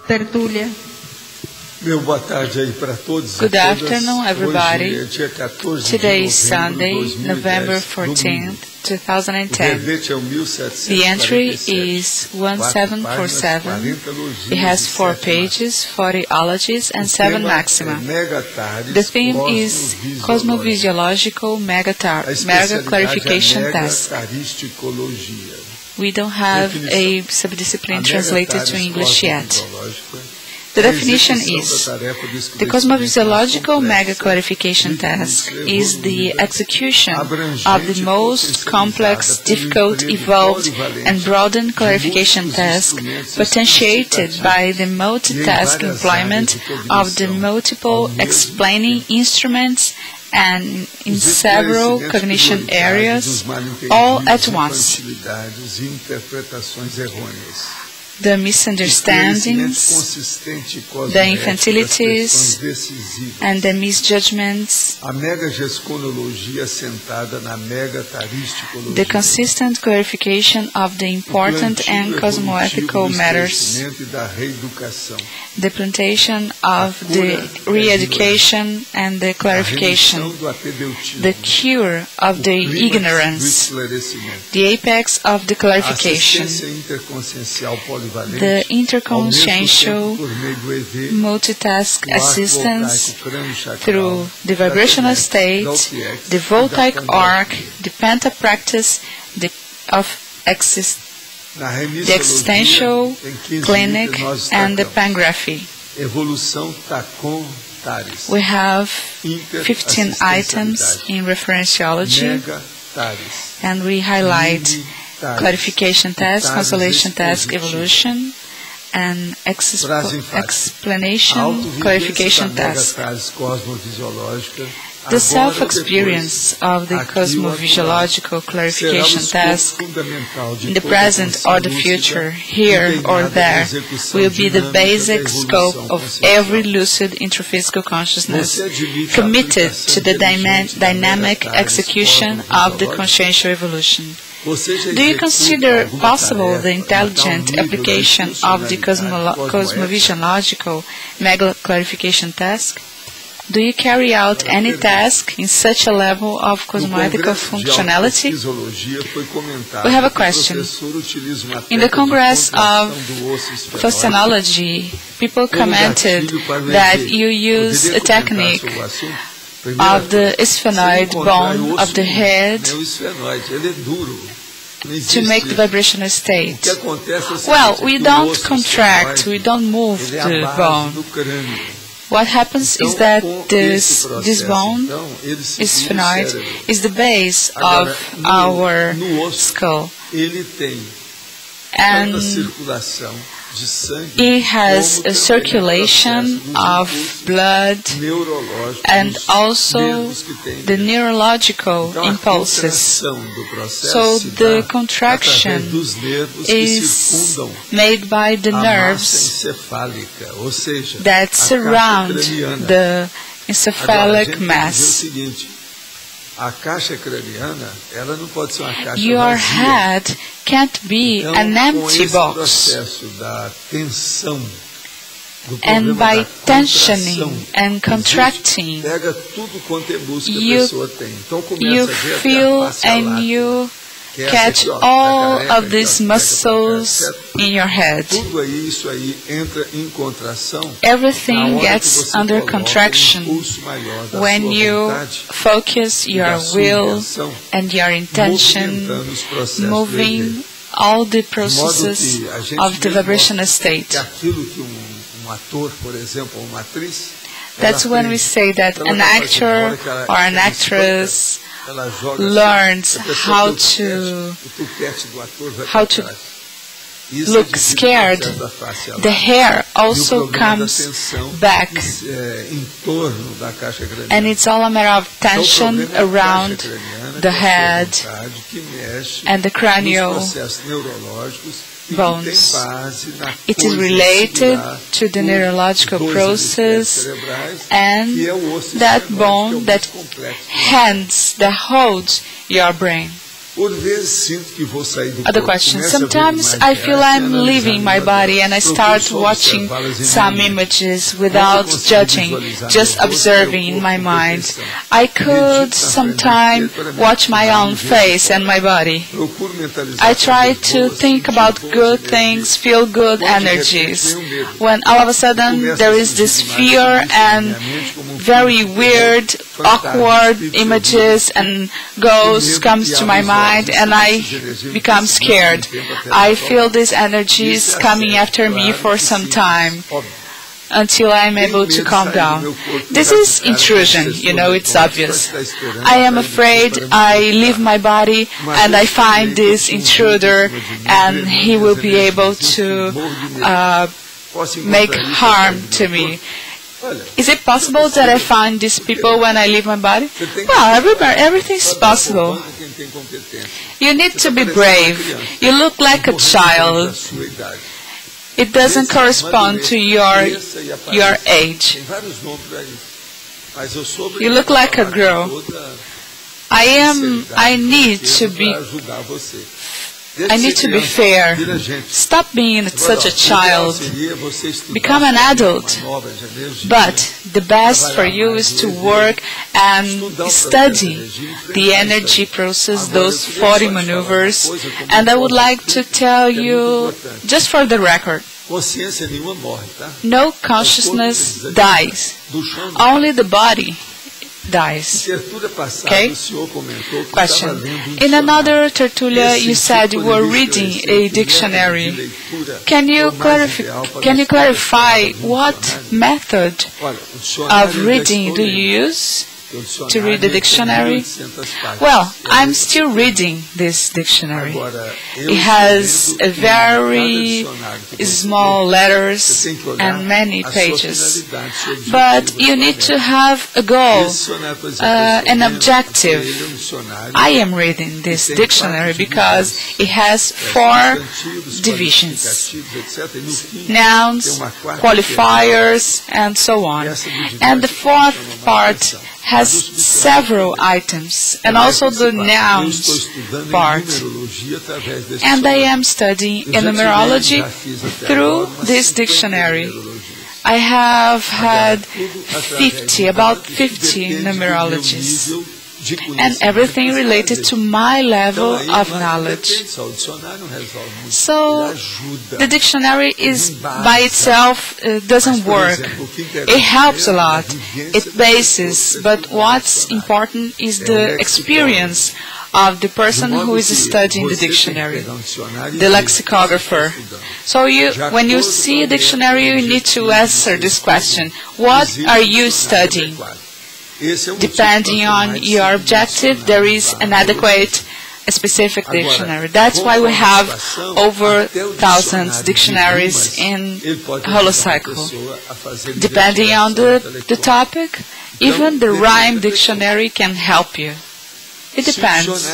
Tertúlia. Meu boa tarde aí para todos. Good afternoon, everybody. Hoje é dia 14 Today is de novembro Sunday, de 2010, November 14th, 2010. O verbete é o 1747. The entry is 1747. It has 4 pages, 40 ologies, and 7 maxima. The theme is Cosmovisiological megaclarification task. We don't have a subdiscipline translated to English yet. The definition is, the cosmovisiological mega-clarification task is the execution of the most complex, difficult, evolved, and broadened clarification task potentiated by the multitask employment of the multiple explaining instruments and in several cognition areas, all at once. The misunderstandings, the infantilities, and the misjudgments, the consistent clarification of the important and cosmoethical matters, the plantation of the re-education and the clarification, the cure of the ignorance, the apex of the clarification, the interconsciential multitask assistance through the vibrational state, the voltaic arc, the pentapractice, the existential clinic, and the pangraphy. We have 15 items in referentiology, and we highlight clarification task, consolation task, evolution, and explanation clarification task. The self-experience of the cosmovisiological clarification task in the present or the future, here or there, will be the basic scope of every lucid introphysical consciousness committed to the dynamic execution of the consciential evolution. Do you consider possible the intelligent application of the cosmovisiological mega-clarification task? Do you carry out any task in such a level of cosmoethical functionality? We have a question. In the Congress of Conscienciology, people commented that you use a technique of the sphenoid bone of the head to make the vibrational state. Well, we don't contract, we don't move the bone. What happens is that this bone, sphenoid, is the base of our skull. And it has a circulation of blood and also the neurological impulses. So the contraction is made by the nerves that surround the encephalic mass. Your head can't be an empty box. And by tensioning and contracting, you feel and you catch all of these muscles in your head. Everything gets under contraction when you focus your will and your intention, moving all the processes of the vibrational state. That's when we say that an actor or an actress learns how to look scared. The hair also comes back, and it's all a matter of tension around the head and the cranial bones. It is related to the neurological process and that bone that holds your brain. Other question. Sometimes I feel I'm leaving my body and I start watching some images without judging, just observing in my mind. I could sometimes watch my own face and my body. I try to think about good things, feel good energies. When all of a sudden there is this fear and very weird, awkward images and ghosts comes to my mind, and I become scared. I feel these energies coming after me for some time until I'm able to calm down. This is intrusion, it's obvious. I am afraid I leave my body and I find this intruder and he will be able to make harm to me. Is it possible that I find these people when I leave my body? Well, everything's possible. You need to be brave. You look like a child. It doesn't correspond to your age. You look like a girl. I need to be fair. Stop being such a child. Become an adult. But the best for you is to work and study the energy process, those 40 maneuvers. And I would like to tell you, just for the record, no consciousness dies. Only the body dies. Okay? Question. In another Tertúlia, you said you were reading a dictionary. Can you clarify what method of reading do you use to read the dictionary? Well, I'm still reading this dictionary. It has a very small letters and many pages. But you need to have a goal, an objective. I am reading this dictionary because it has 4 divisions: nouns, qualifiers, and so on. And the 4th part has several items, and also the nouns part. And I am studying numerology through this dictionary. I have had about 50 numerologies, and everything related to my level of knowledge. So the dictionary is by itself doesn't work. It helps a lot. It bases, but what's important is the experience of the person who is studying the dictionary, the lexicographer. So when you see a dictionary, you need to answer this question: what are you studying? Depending on your objective, there is an adequate, specific dictionary. That's why we have over 1,000 dictionaries in Holocycle. Depending on the topic, even the rhyme dictionary can help you. It depends.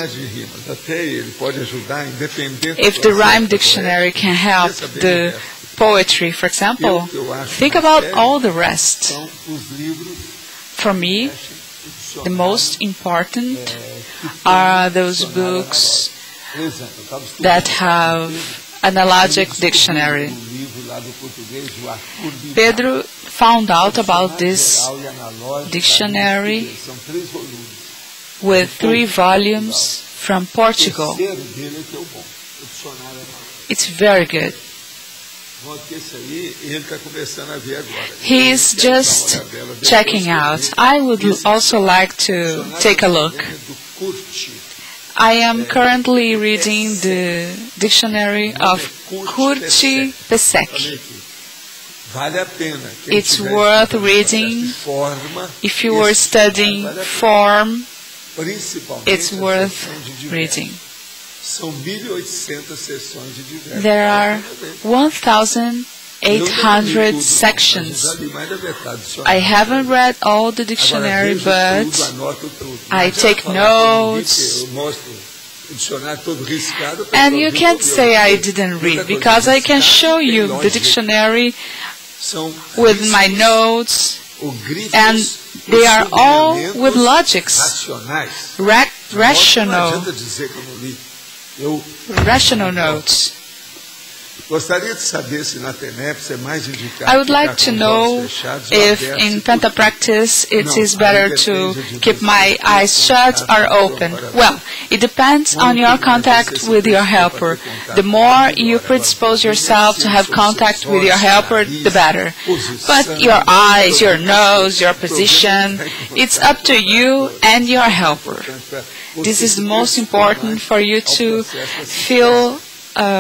If the rhyme dictionary can help the poetry, for example, think about all the rest. For me, the most important are those books that have an analogic dictionary. Pedro found out about this dictionary with 3 volumes from Portugal. It's very good. He is just checking out. I would also like to take a look. I am currently reading the dictionary of Curti Pesek. It's worth reading. If you were studying form, it's worth reading. There are 1,800 sections. I haven't read all the dictionary, but I take notes. And you can't say I didn't read, because I can show you the dictionary with my notes, and They are all with logics, rational notes. I would like to know if in Penta practice it is better to keep my eyes shut or open. Well, it depends on your contact with your helper. The more you predispose yourself to have contact with your helper, the better. But your eyes, your nose, your position, it's up to you and your helper. This is the most important for you to feel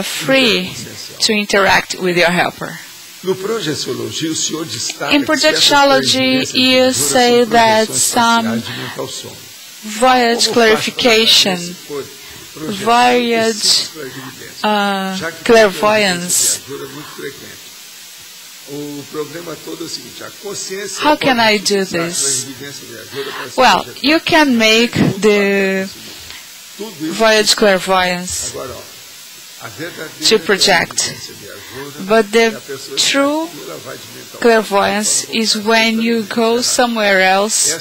free to interact with your helper. In projectiology, you say that some voyage clarification, voyage clairvoyance. How can I do this? Well, you can make the voyage clairvoyance to project. But the true clairvoyance is when you go somewhere else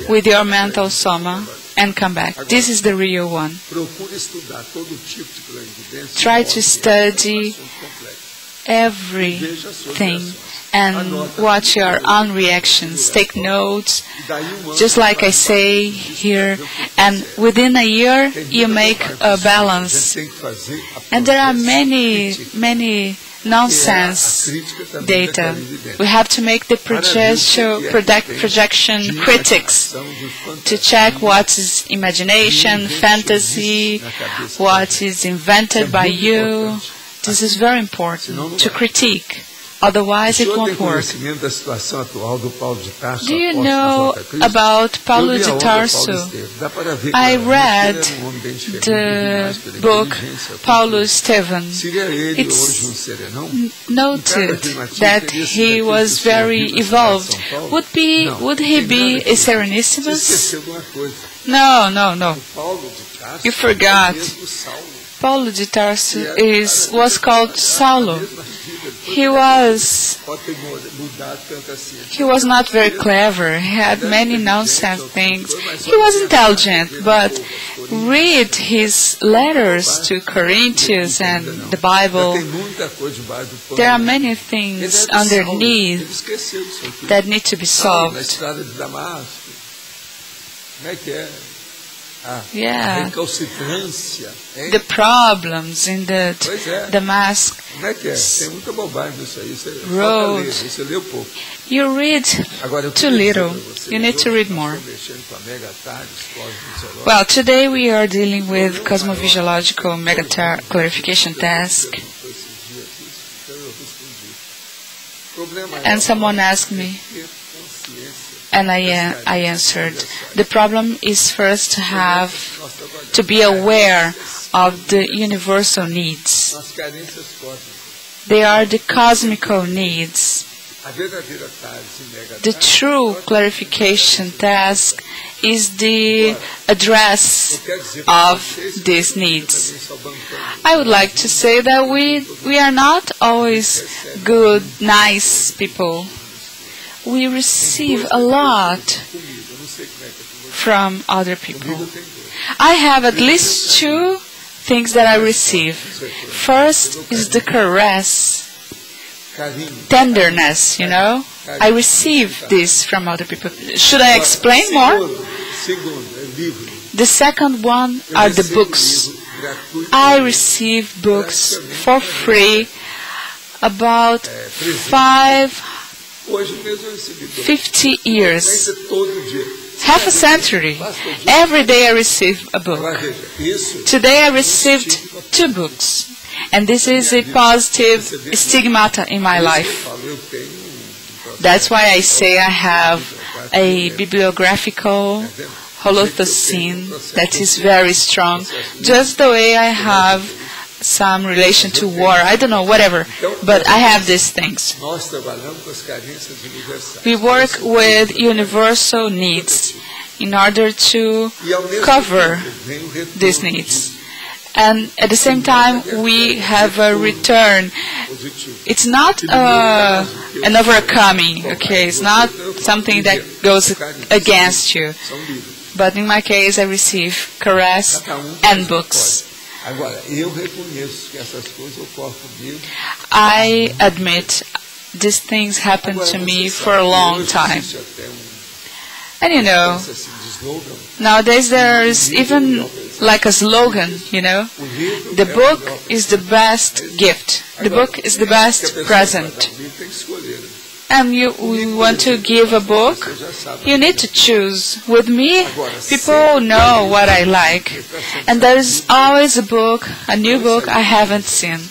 with your mental soma and come back. This is the real one. Try to study everything and watch your own reactions. Take notes, just like I say here, and within a year you make a balance. And there are many nonsense data. We have to make the projection critics to check what is imagination, fantasy, what is invented by you. This is very important to critique. Otherwise, it won't work. Do you know about Paulo de Tarso? I read the book Paulo Estevam. It's noted that he was very evolved. Would he be a Serenissimus? No. You forgot. Paulo de Tarso was called Saulo. He was not very clever. He had many nonsense things. He was intelligent, but read his letters to Corinthians and the Bible. There are many things underneath that need to be solved. Yeah, the problems in the Damascus road. You read too little. You need to read more. Well, today we are dealing with Cosmovisiological megaclarification task. And someone asked me, and I answered, the problem is first to be aware of the universal needs. They are the cosmical needs. The true clarification task is the address of these needs. I would like to say that we are not always good, nice people. We receive a lot from other people. I have at least two things that I receive. First is the caress, tenderness, you know. I receive this from other people. Should I explain more? The second one are the books. I receive books for free about 50 years, half a century. Every day I receive a book. Today I received 2 books, and this is a positive stigmata in my life. That's why I say I have a bibliographical holothosine that is very strong, just the way I have some relation to war, I don't know, whatever, but I have these things. We work with universal needs in order to cover these needs. And at the same time, we have a return. It's not an overcoming, okay? It's not something that goes against you. But in my case, I receive caress and books. I admit these things happen to me for a long time. And you know, nowadays there is even like a slogan, you know, the book is the best gift. The book is the best present. And we want to give a book, you need to choose. With me, people know what I like. And there is always a new book I haven't seen.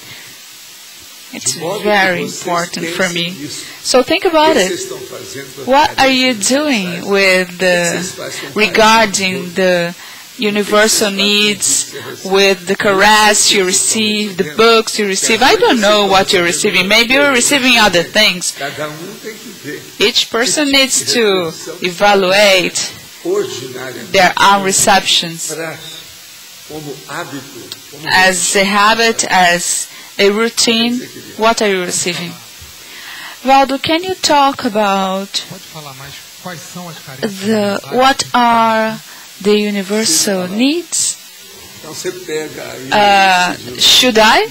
It's very important for me. So think about it. What are you doing with regarding the universal needs, with the caress you receive, the books you receive? I don't know what you're receiving. Maybe you're receiving other things. Each person needs to evaluate their own receptions as a habit, as a routine. What are you receiving? Waldo, can you talk about what are the universal needs? Should I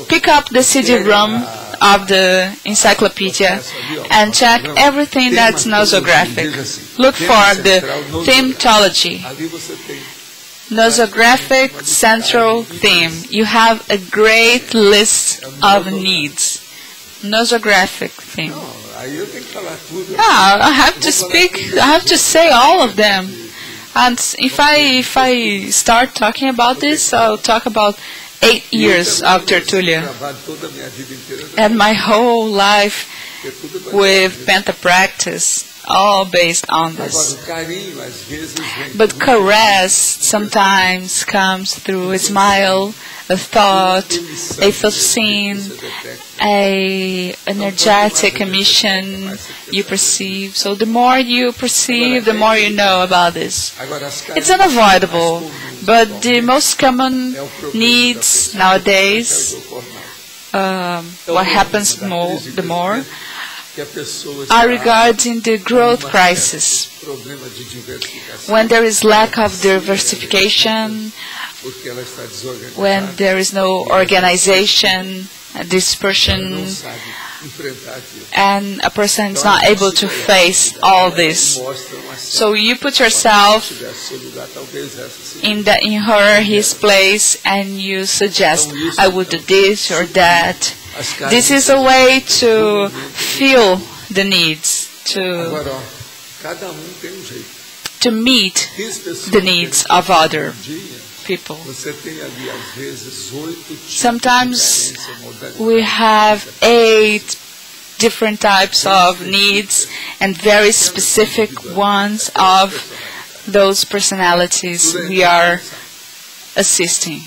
pick up the CD-ROM of the encyclopedia and check everything that's nosographic? Look for the themology. Nosographic central theme. You have a great list of needs. Nosographic theme. I have to speak. I have to say all of them. And if I start talking about this, I'll talk about 8 years of Tertúlia and my whole life with Penta practice. All based on this. But caress sometimes comes through a smile, a thought, a scene, a energetic emission you perceive. So the more you perceive, the more you know about this. It's unavoidable, but the most common needs nowadays, what happens the more, are regarding the growth crisis. When there is lack of diversification, when there is no organization, dispersion, and a person is not able to face all this. So you put yourself in her, his place, and you suggest, I would do this or that. This is a way to feel the needs, to meet the needs of other people. Sometimes we have 8 different types of needs and very specific ones of those personalities we are assisting.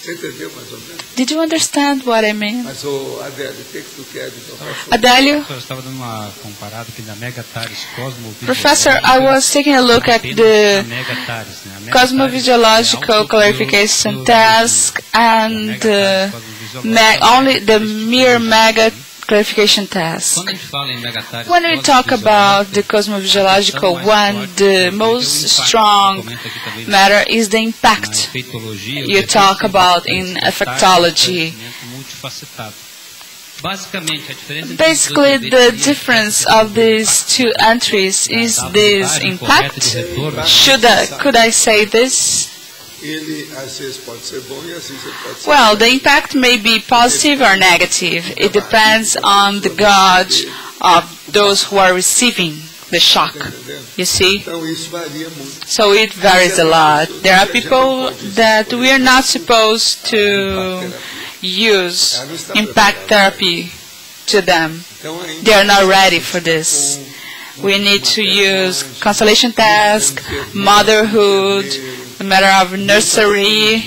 Did you understand what I mean? Adélio? Professor, I was taking a look at the Cosmovisiological clarification task and only the mere megaclarification task. When we talk about the Cosmovisiological one, the most strong matter is the impact you talk about in affectology. Basically, the difference of these two entries is this impact. Could I say this? Well, the impact may be positive or negative. It depends on the God of those who are receiving the shock, you see? So it varies a lot. There are people that we are not supposed to use impact therapy to them. They are not ready for this. We need to use constellation task, motherhood, a matter of nursery,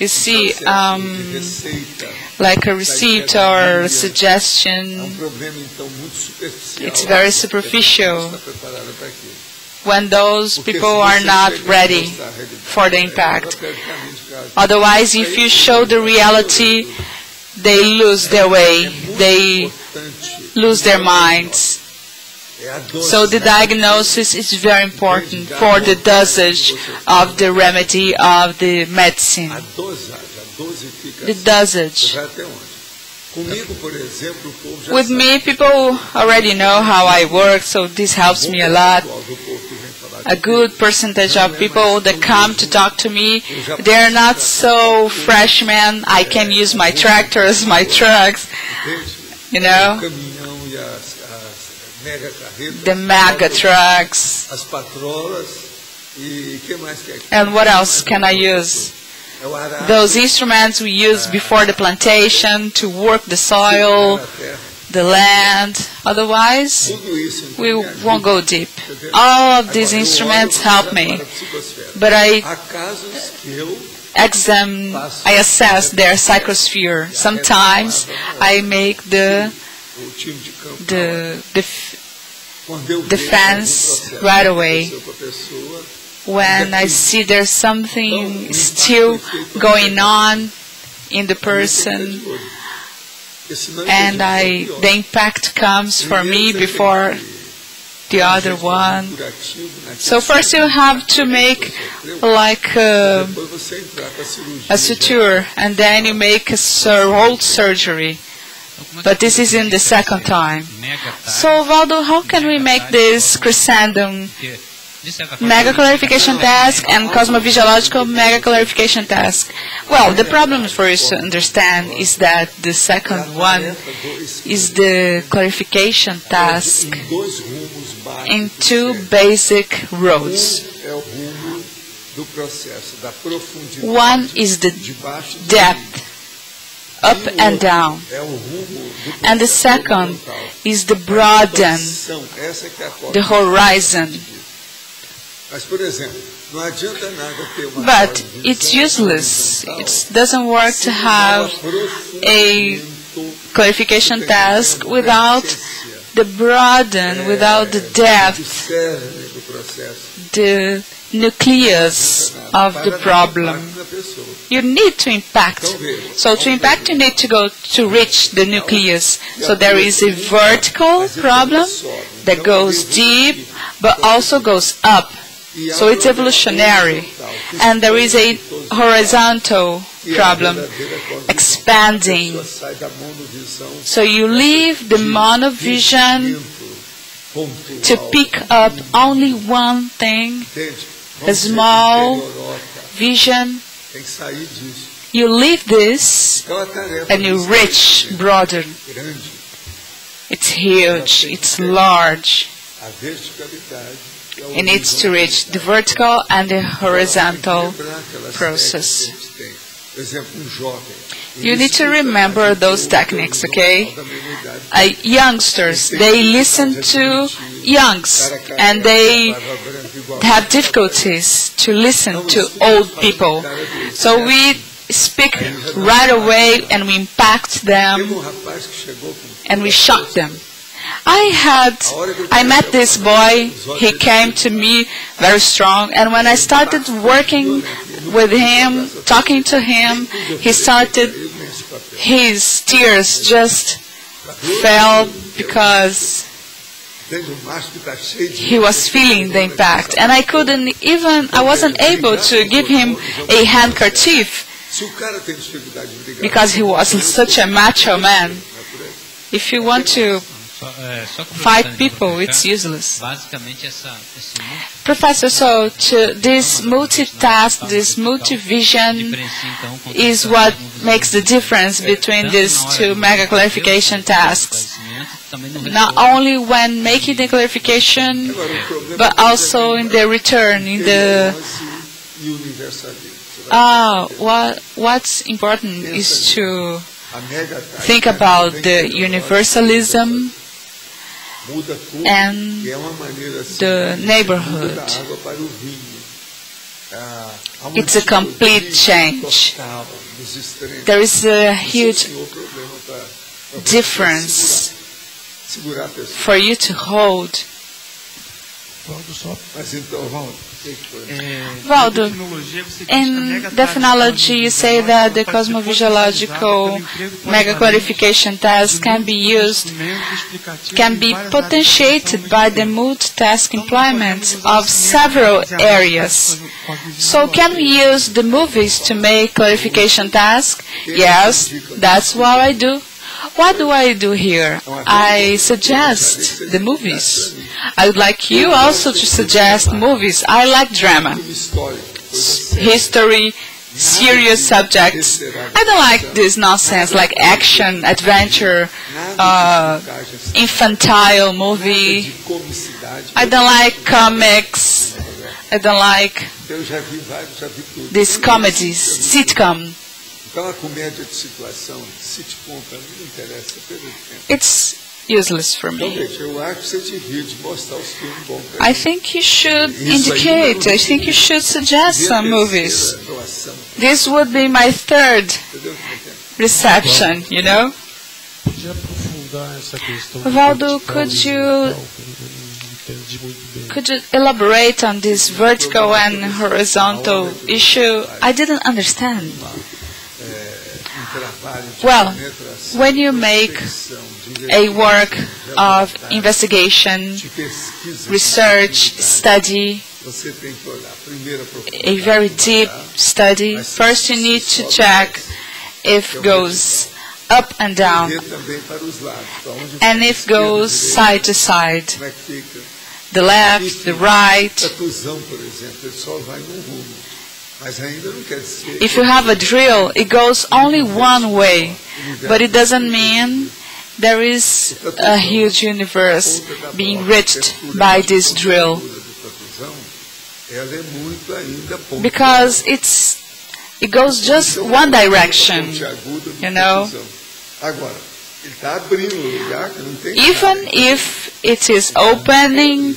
you see, like a receipt or a suggestion. It's very superficial. when those people are not ready for the impact. Otherwise, if you show the reality, they lose their way, they lose their minds. So the diagnosis is very important for the dosage of the remedy of the medicine. The dosage. With me, people already know how I work, so this helps me a lot. A good percentage of people that come to talk to me, they're not so freshmen. I can use my tractors, my trucks, you know, the mega trucks. And what else can I use? Those instruments we use before the plantation to work the soil, the land. Otherwise, we won't go deep. All of these instruments help me, but I assess their psychosphere. Sometimes I make the defense right away. When I see there's something still going on in the person, and the impact comes for me before the other one. So first you have to make like a suture, and then you make a whole surgery. But this is in the second time. So Waldo, how can we make this crescendo? Megaclarification task and cosmovisiological megaclarification task. Well, the problem for us to understand is that the second one is the clarification task in two basic roads. One is the depth, up and down, and the second is the broaden, the horizon. But it's useless. It doesn't work to have a clarification task without the broaden, without the depth, the nucleus of the problem. You need to impact. So to impact, you need to go to reach the nucleus. So there is a vertical problem that goes deep, but also goes up. So it's evolutionary. And there is a horizontal problem, expanding. So you leave the monovision to pick up only one thing, a small vision. You leave this and you reach broader. It's huge, it's large. It needs to reach the vertical and the horizontal process. You need to remember those techniques, okay? Youngsters, they listen to youngs, and they have difficulties to listen to old people. So we speak right away, and we impact them, and we shock them. I met this boy, he came to me very strong, and when I started working with him, talking to him, his tears just fell because he was feeling the impact. And I wasn't able to give him a handkerchief because he was such a macho man. If you want to fight people, it's useless. Professor, so this multitask, this multivision is what makes the difference between these two mega clarification tasks. Not only when making the clarification, but also in the return, in the... what's important is to think about the universalism and the neighborhood. It's a complete change. There is a huge difference for you to hold Waldo, in the phenology you say that the cosmovisiological megaclarification test can be potentiated by the multitask employment of several areas. So can we use the movies to make clarification tasks? Yes, that's what I do. What do I do here? I suggest the movies. I would like you also to suggest movies. I like drama, history, serious subjects. I don't like this nonsense like action, adventure, infantile movie. I don't like comics. I don't like these comedies, sitcom. It's useless for me. I think you should indicate, I think you should suggest some movies. This would be my third reception, you know? Waldo, could you elaborate on this vertical and horizontal issue? I didn't understand. Well, when you make a work of investigation, research, study, a very deep study, first you need to check if it goes up and down, and if it goes side to side, the left, the right. If you have a drill, it goes only one way, but it doesn't mean there is a huge universe being reached by this drill, because it goes just one direction, you know. Even if it is opening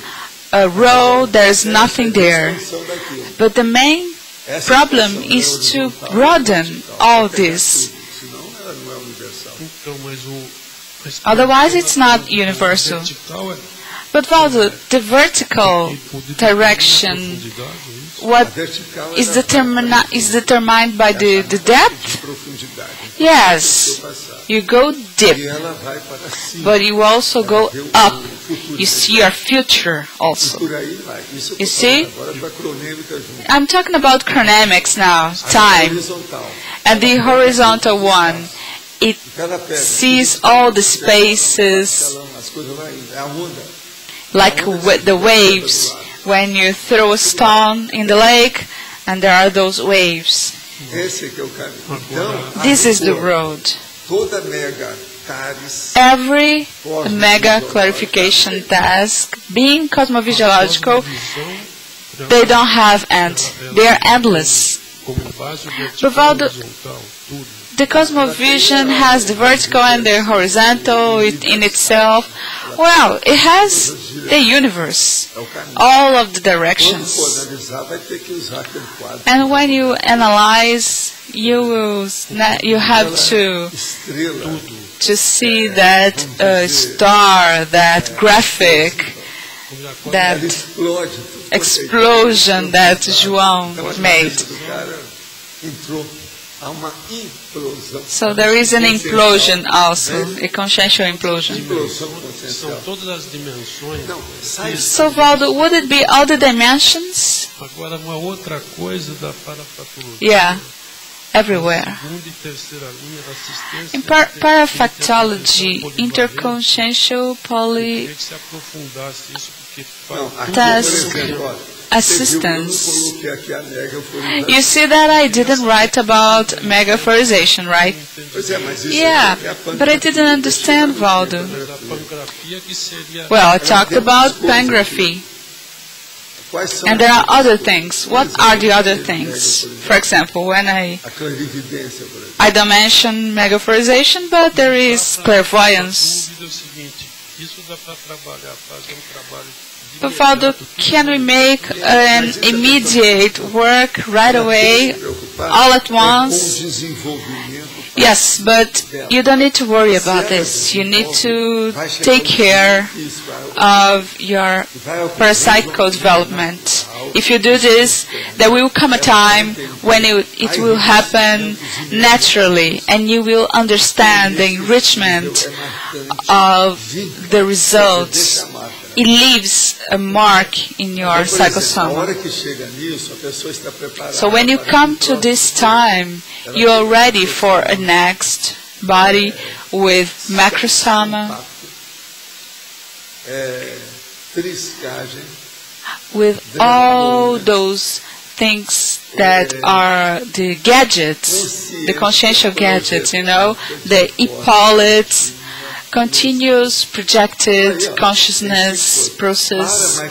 a road, there is nothing there, but the main problem is to broaden all this. Otherwise, it's not universal. But Waldo, the vertical direction, what is determined by the depth? Yes, you go deep, but you also go up. You see your future also. You see? I'm talking about chronemics now, time. And the horizontal one, it sees all the spaces, like the waves, when you throw a stone in the lake, and there are those waves. This is the road. Every mega clarification task, being cosmovisiological, they don't have end. They are endless. But Waldo, the cosmovision has the vertical and the horizontal in itself. Well, it has the universe, all of the directions. And when you analyze, you have to see that star, that graphic, that explosion that João made. So there is an implosion also, a consciential implosion. So Waldo, would it be all the dimensions? Yeah, everywhere. In parapsychology, interconsciential polytask assistance. You see that I didn't write about megaphorization, right? Yeah, but I didn't understand, Waldo. Well, I talked about pangraphy. And there are other things. What are the other things? For example, when I don't mention megaphorization, but there is clairvoyance. But Waldo, can we make an immediate work right away, all at once, Yes, but you don't need to worry about this. You need to take care of your parapsychical development. If you do this, there will come a time when it will happen naturally, and you will understand the enrichment of the results. It leaves a mark in your psychosoma. So when you come to this time, you are ready for a next body with macrosoma, with all those things that are the gadgets, the consciential gadgets, the Hippolytes, continuous projected consciousness process,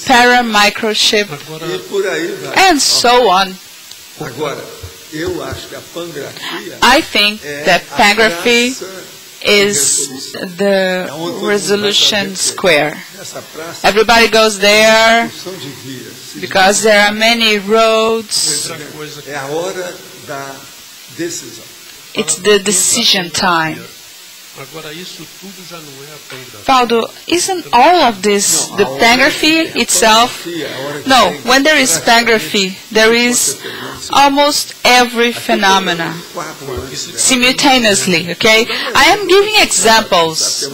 paramicrochip, and so on. I think that pangraphy is the resolution square. Everybody goes there because there are many roads. It's the decision time. Waldo, isn't all of this the pangraphy itself? No, when there is pangraphy, there is almost every phenomena simultaneously, okay? I am giving examples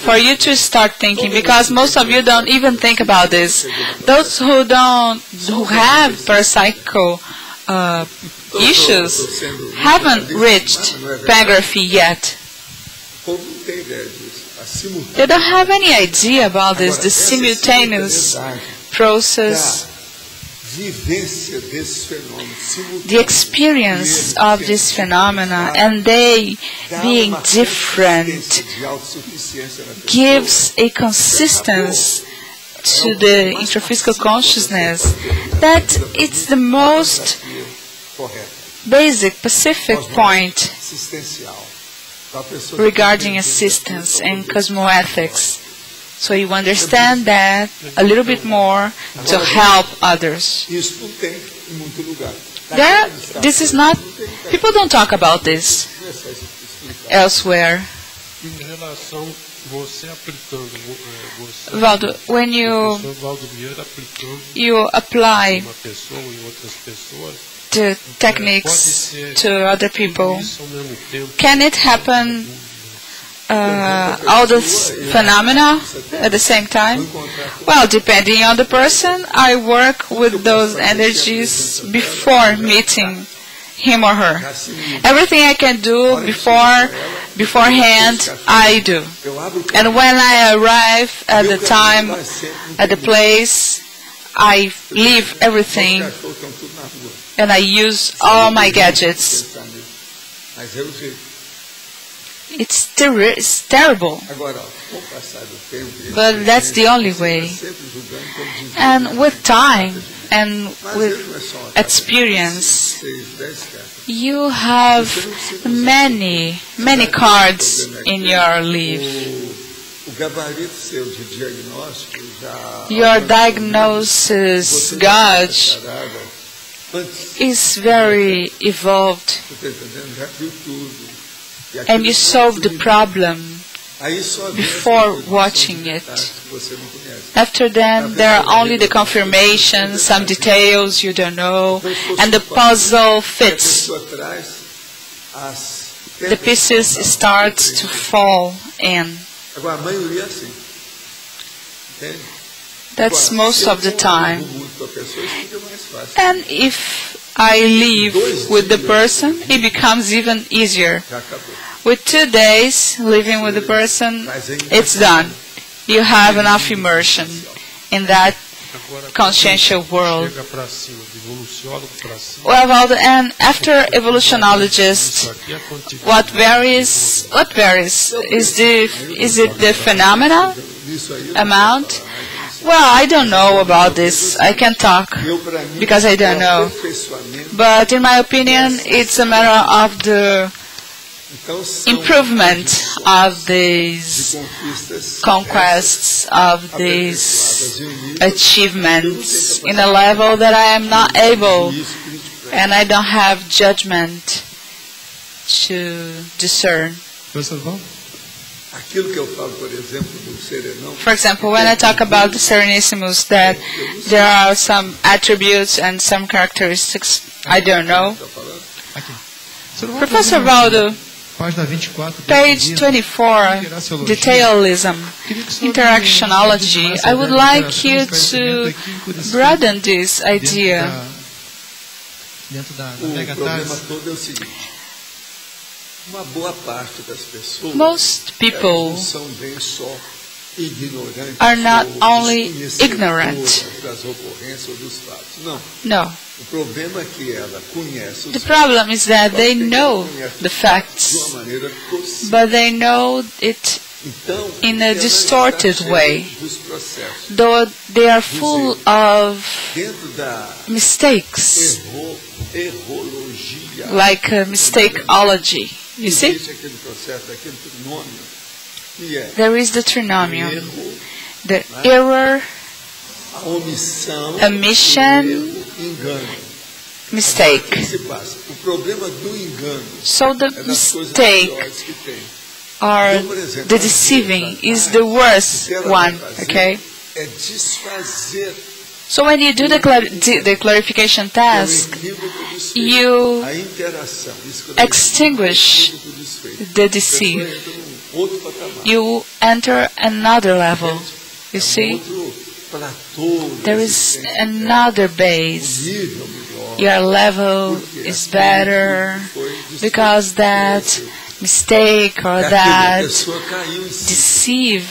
for you to start thinking, because most of you don't even think about this. Those who have parapsychical issues haven't reached pangraphy yet. They don't have any idea about this, the simultaneous process, the experience of this phenomena, and they being different gives a consistency to the intraphysical consciousness that it's the most basic, specific point regarding assistance and cosmoethics. So you understand that a little bit more to help others. This is not, people don't talk about this elsewhere. Waldo, when you apply the techniques to other people, can it happen all those phenomena at the same time? Well, depending on the person, I work with those energies before meeting him or her. Everything I can do beforehand, I do. And when I arrive at the time, at the place, I leave everything and I use all my gadgets. It's terrible. But that's the only way. And with time and with experience, you have many cards in your leaf. Your diagnosis gauge is very evolved, and you solve the problem before watching it. After then, there are only the confirmations, some details you don't know, and the puzzle fits. The pieces start to fall in. That's most of the time. And if I live with the person, it becomes even easier. With 2 days living with the person, it's done. You have enough immersion in that consciential world. Well, Waldo, and after evolutionologists, what varies? Is it the phenomena amount? Well, I don't know about this. I can't talk because I don't know. But in my opinion, it's a matter of the improvement of these conquests, of these achievements in a level that I am not able, and I don't have judgment to discern. Aquilo que eu falo, por exemplo, do serenão. For example, when I talk about the Serenissimus, that there are some attributes and some characteristics I don't know. Professor Waldo, page 24, detailism, interactionology. I would like you to broaden this idea. Most people are not only ignorant. No. The problem is that they know the facts, but they know it in a distorted way. Though they are full of mistakes, like mistakeology. You see? There is the trinomial, the error, omission, mistake. So the mistake or the deceiving is the worst one, okay? So when you do the clarification task, you extinguish the deceive. You enter another level. You see? There is another base. Your level is better because that mistake or that deceive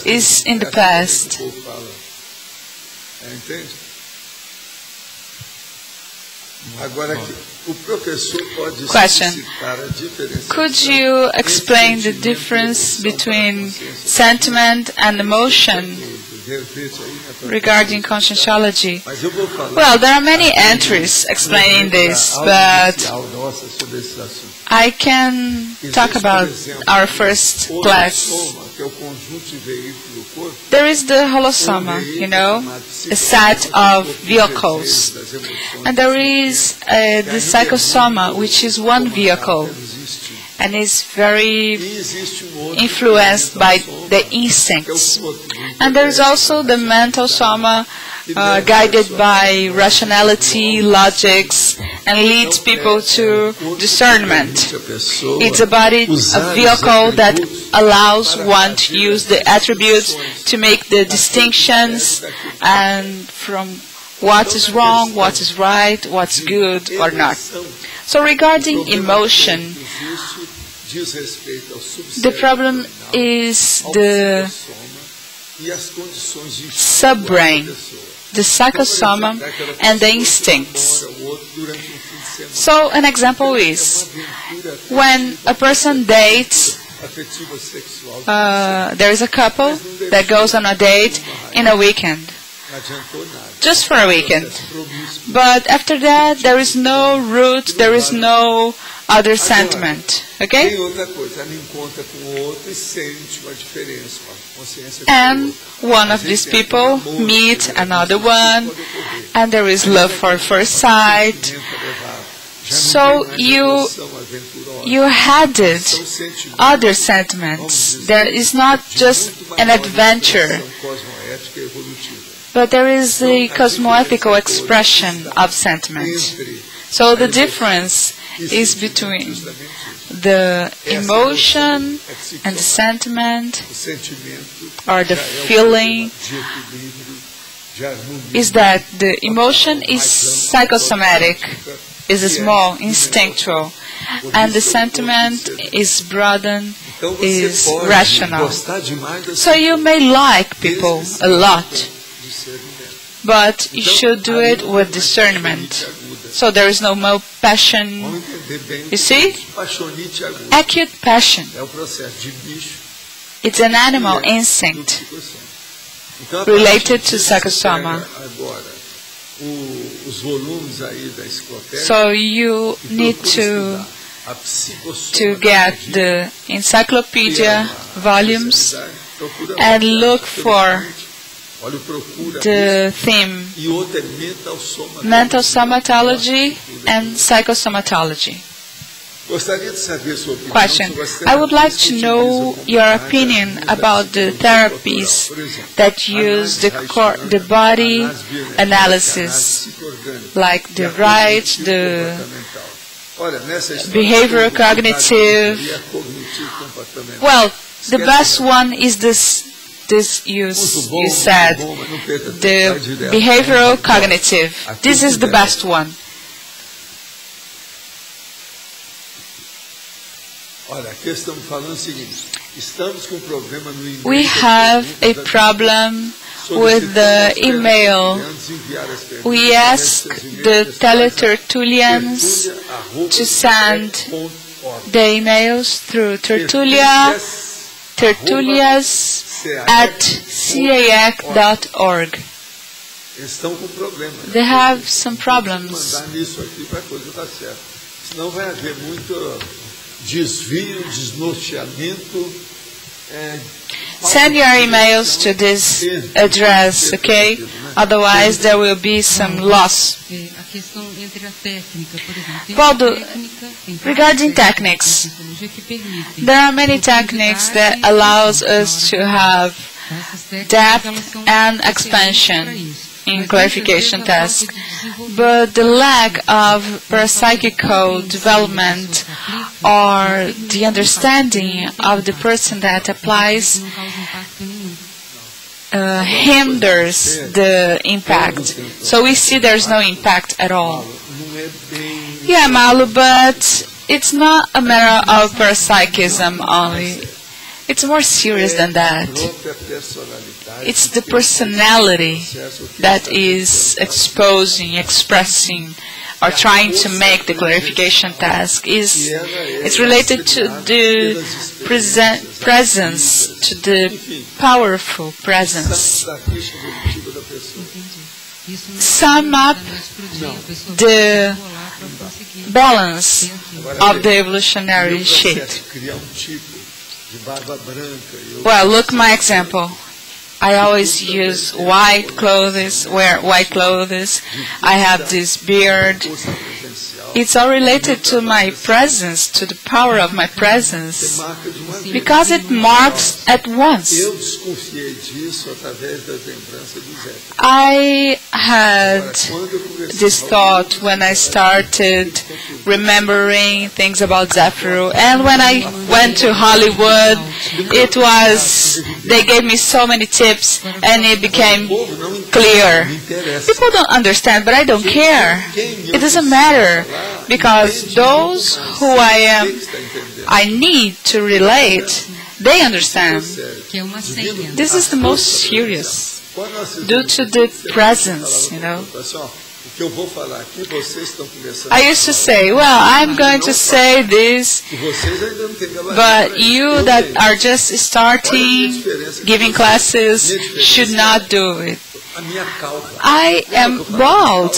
is in the past. Question. Could you explain the difference between sentiment and emotion regarding conscienciology? Well, there are many entries explaining this, but I can talk about our first class. There is the holosoma, you know, a set of vehicles. And there is the psychosoma, which is one vehicle and is very influenced by the instincts. And there is also the mental soma, guided by rationality, logics, and leads people to discernment. It's a body, a vehicle that allows one to use the attributes to make the distinctions and from what is wrong, what is right, what's good or not. So regarding emotion, the problem is the subbrain, the psychosoma, and the instincts. So an example is, when a person dates, there is a couple that goes on a date in a weekend, just for a weekend. But after that, there is no root, there is no other sentiment. Okay? And one of these people meet another one, and there is love for first sight. So you added other sentiments. There is not just an adventure, but there is a cosmoethical expression of sentiment. So the difference is between the emotion and the sentiment, or the feeling, is that the emotion is psychosomatic, is small, instinctual, and the sentiment is broadened, is rational. So you may like people a lot, but you should do it with discernment. So there is no more passion. You see? Acute passion. It's an animal instinct related to psychosoma. So you need to get the encyclopedia volumes and look for the theme mental somatology and psychosomatology. Question. I would like to know your opinion about the therapies that use the body analysis, like the right, the behavioral cognitive. Well, the best one is this you said, the behavioral cognitive. This is the best one. We have a problem with the email. We ask the Tertulians to send the emails through tertulias@CEAEC.org. They have some problems. Send your emails to this address, okay? Otherwise there will be some loss. Waldo, regarding techniques, there are many techniques that allows us to have depth and expansion in clarification task, but the lack of parapsychical development or the understanding of the person that applies hinders the impact. So we see there's no impact at all. Yeah, Malu, but it's not a matter of parapsychism only. It's more serious than that. It's the personality that is exposing, expressing, or trying to make the clarification task. It's related to the presence, to the powerful presence. Sum up the balance of the evolutionary sheet. Well, look my example. I always use white clothes, wear white clothes. I have this beard. It's all related to my presence, to the power of my presence, because it marks at once. I had this thought when I started remembering things about Zephyr, and when I went to Hollywood, they gave me so many tips, and it became clear. People don't understand, but I don't care. It doesn't matter, because those who I need to relate, they understand. This is the most serious, due to the presence, you know. I used to say, well, I'm going to say this, but you that are just starting, giving classes, should not do it. I am bald.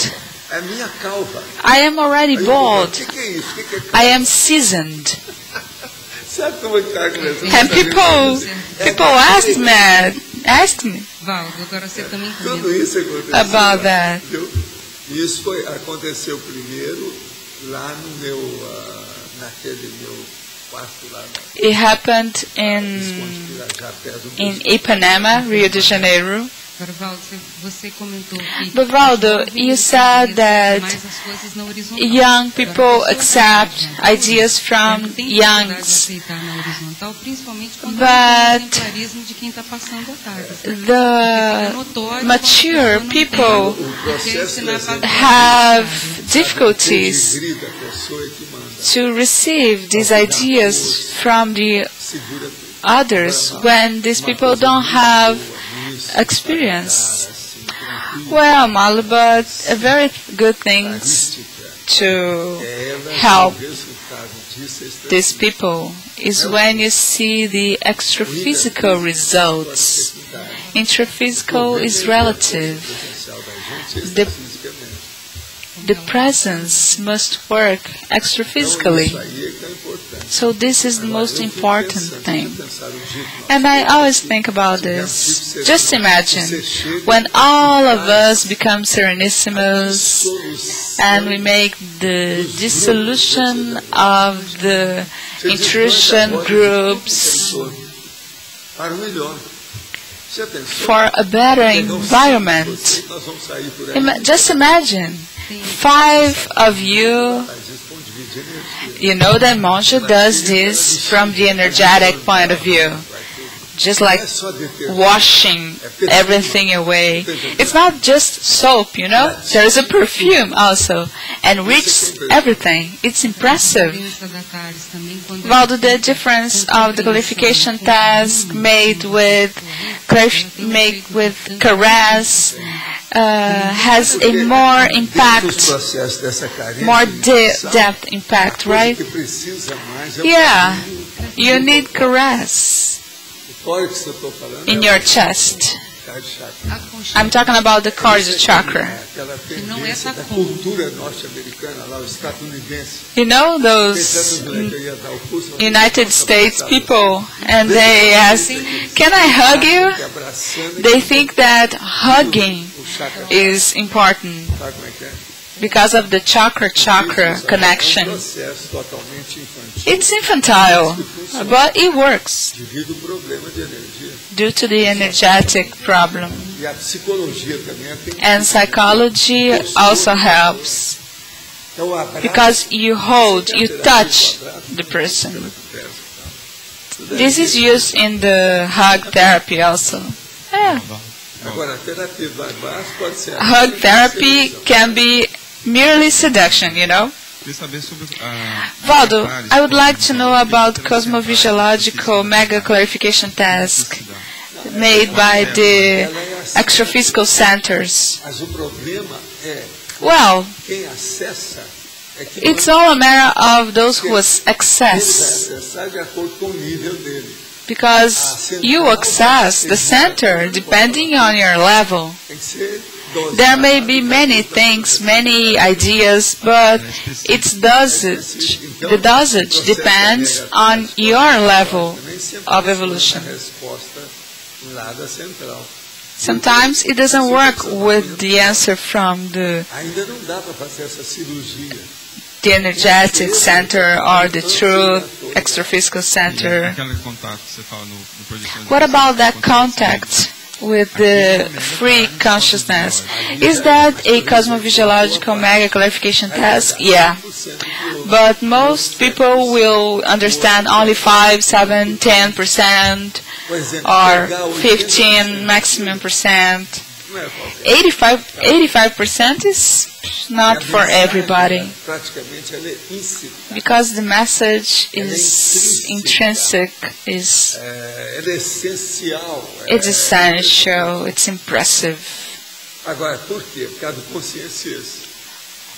I am already bald. I am seasoned. And people asked me about that. Aconteceu primeiro lá no naquele meu quarto lá. It happened in Ipanema, Rio de Janeiro. But Waldo, you said that young people accept ideas from youngs, but the mature people have difficulties to receive these ideas from the others when these people don't have experience. Well, Malu, but a very good thing to help these people is when you see the extraphysical results. Intraphysical is relative. The presence must work extraphysically. So this is the most important thing. And I always think about this. Just imagine, when all of us become Serenissimos and we make the dissolution of the intrusion groups for a better environment. Just imagine, 5 of you, you know that Monge does this from the energetic point of view, just like washing everything away. It's not just soap, you know, there is a perfume also, enriches everything. It's impressive. Waldo, the difference of the clarification task made with caress has a more impact, more depth impact, right? Yeah, you need caress in your chest. I'm talking about the cardio chakra. You know those United States people, and they ask, can I hug you? They think that hugging is important because of the chakra connection. It's infantile, but it works due to the energetic problem. And psychology also helps because you hold, you touch the person. This is used in the hug therapy also. Yeah. Hug therapy can be merely seduction, you know. Waldo, I would like to know about cosmovisiological mega-clarification task made by the extraphysical centers. Well, it's all a matter of those who access, because you access the center depending on your level. There may be many things, many ideas, but its dosage, the dosage depends on your level of evolution. Sometimes it doesn't work with the answer from the energetic center or the truth extraphysical center. What about that contact with the free consciousness? Is that a cosmovisiological mega clarification task? Yeah. But most people will understand only 5, 7, 10% or 15 maximum percent. 85% is not for everybody, because the message is intrinsic, it's essential, it's impressive.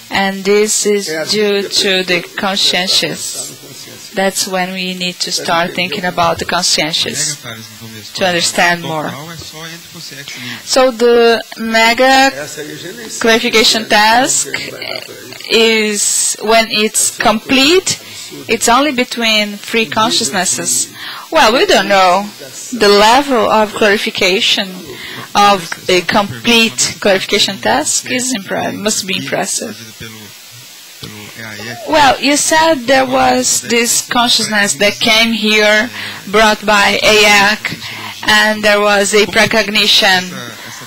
And this is due to the conscientious. That's when we need to start thinking about the conscientious to understand more. So the mega clarification task is, when it's complete, it's only between free consciousnesses. Well, we don't know. The level of clarification of a complete clarification task is must be impressive. Well, you said there was this consciousness that came here, brought by ASPR, and there was a precognition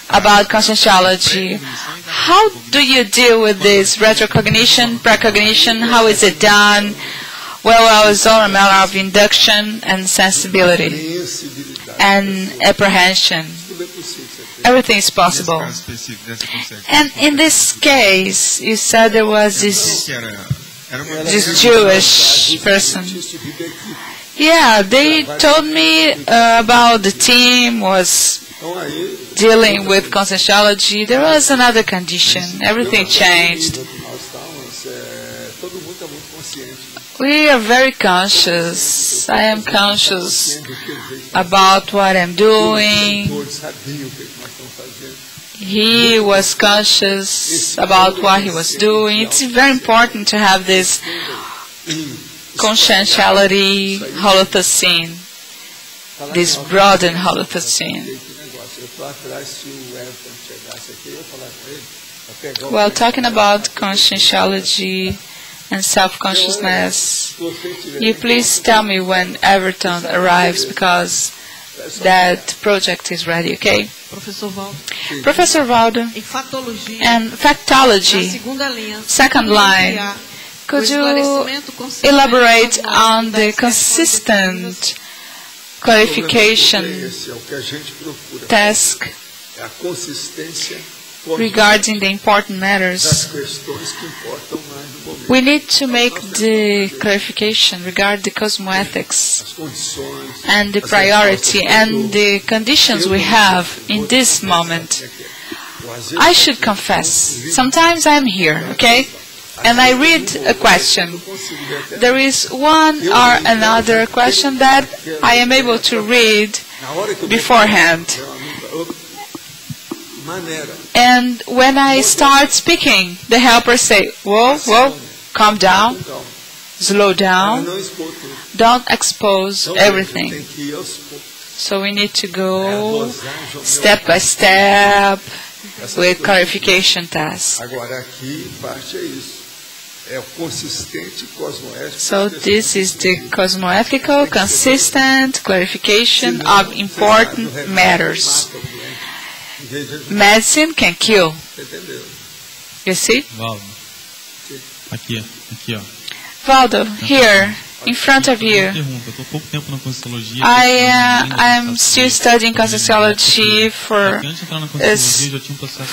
about conscienciology. How do you deal with this retrocognition, precognition? How is it done? Well, it's all a matter of induction and sensibility and apprehension. Everything is possible. And in this case, you said there was this Jewish person. Yeah, they told me about the team was dealing with conscienciology. There was another condition. Everything changed. We are very conscious. I am conscious about what I'm doing. He was conscious about what he was doing. It's very important to have this conscientiality Holocene, this broadened Holocene. Well, talking about conscientiology and self-consciousness, you please tell me when Everton arrives, because that project is ready, okay? Professor Waldo, and factology, second line, could you elaborate on the consistent clarification task regarding the important matters? We need to make the clarification regarding the cosmoethics and the priority and the conditions we have in this moment. I should confess, sometimes I'm here, okay? And I read a question. There is one or another question that I am able to read beforehand. And when I start speaking, the helpers say, whoa, whoa, calm down, slow down, don't expose everything. So we need to go step by step with clarification tasks. So this is the cosmoethical, consistent clarification of important matters. Medicine can kill. You see? Waldo, here, in front of you. I'm still studying Conscienciology for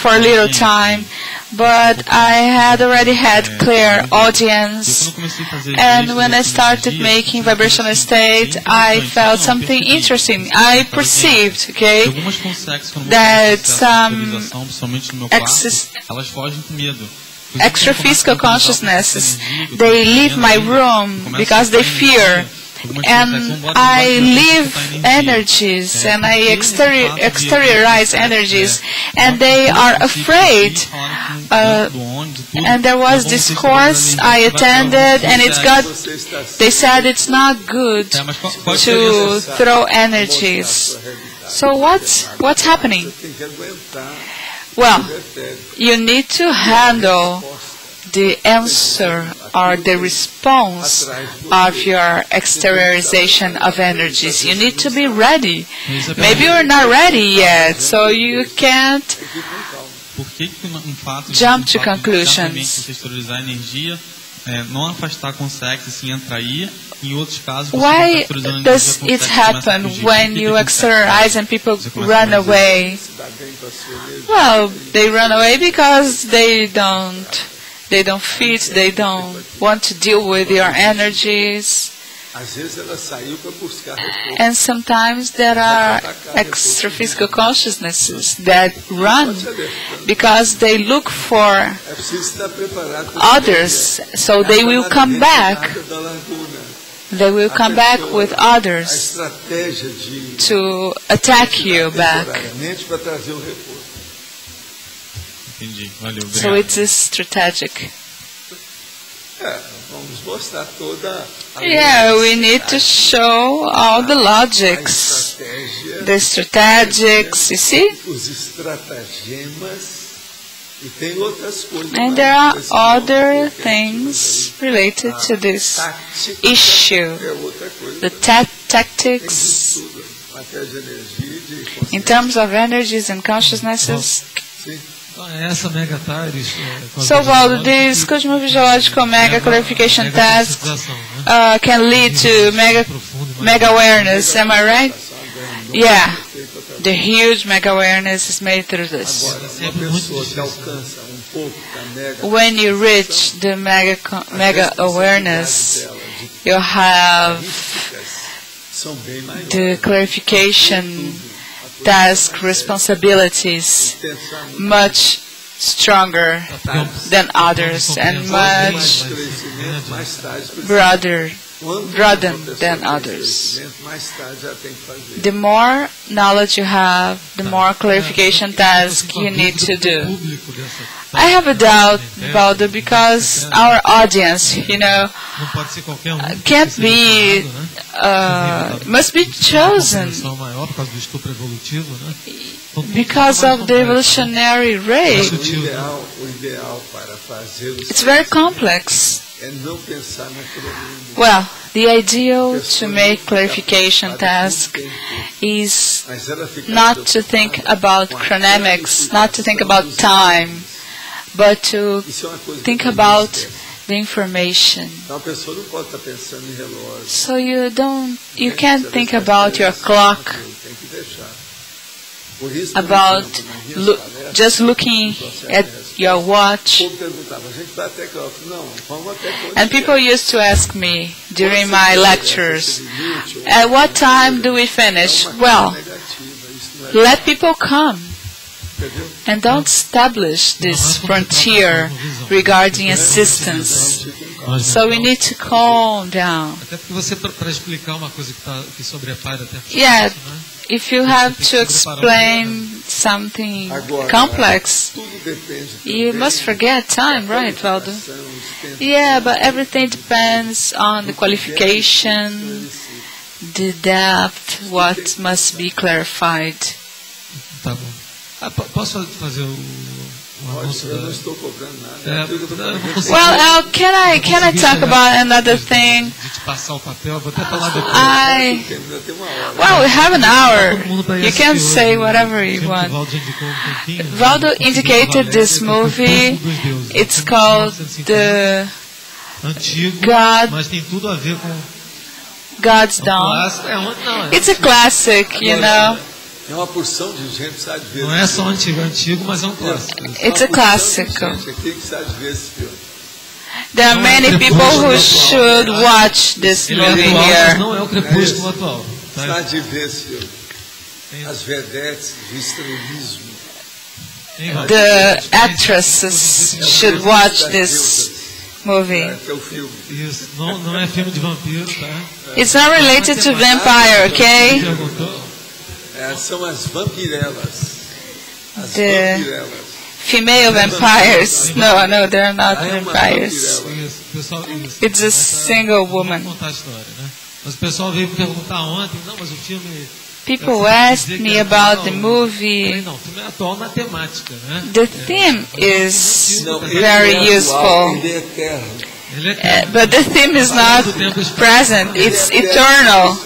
a little time, but I had already had clear audience, and when I started making vibrational state, I felt something interesting. I perceived, okay, that some extra-physical consciousness, they leave my room because they fear, and I leave energies and I exteriorize energies, and they are afraid. And there was this course I attended, and they said it's not good to throw energies. So what's happening? Well, you need to handle the answer or the response of your exteriorization of energies. You need to be ready. Maybe you're not ready yet, so you can't jump to conclusions. Why does it happen when you exteriorize and people run away? Well, they run away because they don't fit, they don't want to deal with your energies. And sometimes there are extra-physical consciousnesses that run because they look for others, so they will come back. They will come back with others to attack you back. So it's strategic. Yeah, we need to show all the logics, the strategics, you see? And there are other things related to this issue, the tactics, in terms of energies and consciousnesses. So, Waldo, these cosmovisiological mega clarification tasks can lead to mega awareness, am I right? Yeah, the huge mega awareness is made through this. When you reach the mega awareness, you have the clarification task responsibilities much stronger than others and much broader broadened than others. The more knowledge you have, the more clarification task you need to do. I have a doubt, Waldo, because our audience, can't be, must be chosen because of the evolutionary rate. It's very complex. Well, the ideal to make clarification task is not to think about chronemics, not to think about time, but to think about the information. So you can't think about your clock, about just looking at your watch. And people used to ask me during my lectures, at what time do we finish? Well, let people come. And don't establish this frontier regarding assistance. So we need to calm down. Yeah, if you have to explain something complex, you must forget time, right, Waldo? Yeah, but everything depends on the qualification, the depth, what must be clarified. Posso fazer o anúncio da... Well, can I talk about another thing? Well, we have an hour. You can say whatever you want. Waldo indicated this movie. It's called the God's Dawn. It's a classic, É uma porção de gente que precisa de ver. Não é só antigo, mas é clássico. It's a classical. Aqui que precisa de ver esse filme. There are many people who should watch this movie here. Não é o crepúsculo atual. Precisa de ver esse filme. As vedetes do estrelismo. The actresses should watch this movie. Isso, não é filme de vampiro, tá? It's not related to vampire, okay? São as vampirelas. The female vampires. No, they're not vampires. It's a single woman. People asked me about the movie. The theme is very useful. But the theme is not present, it's eternal,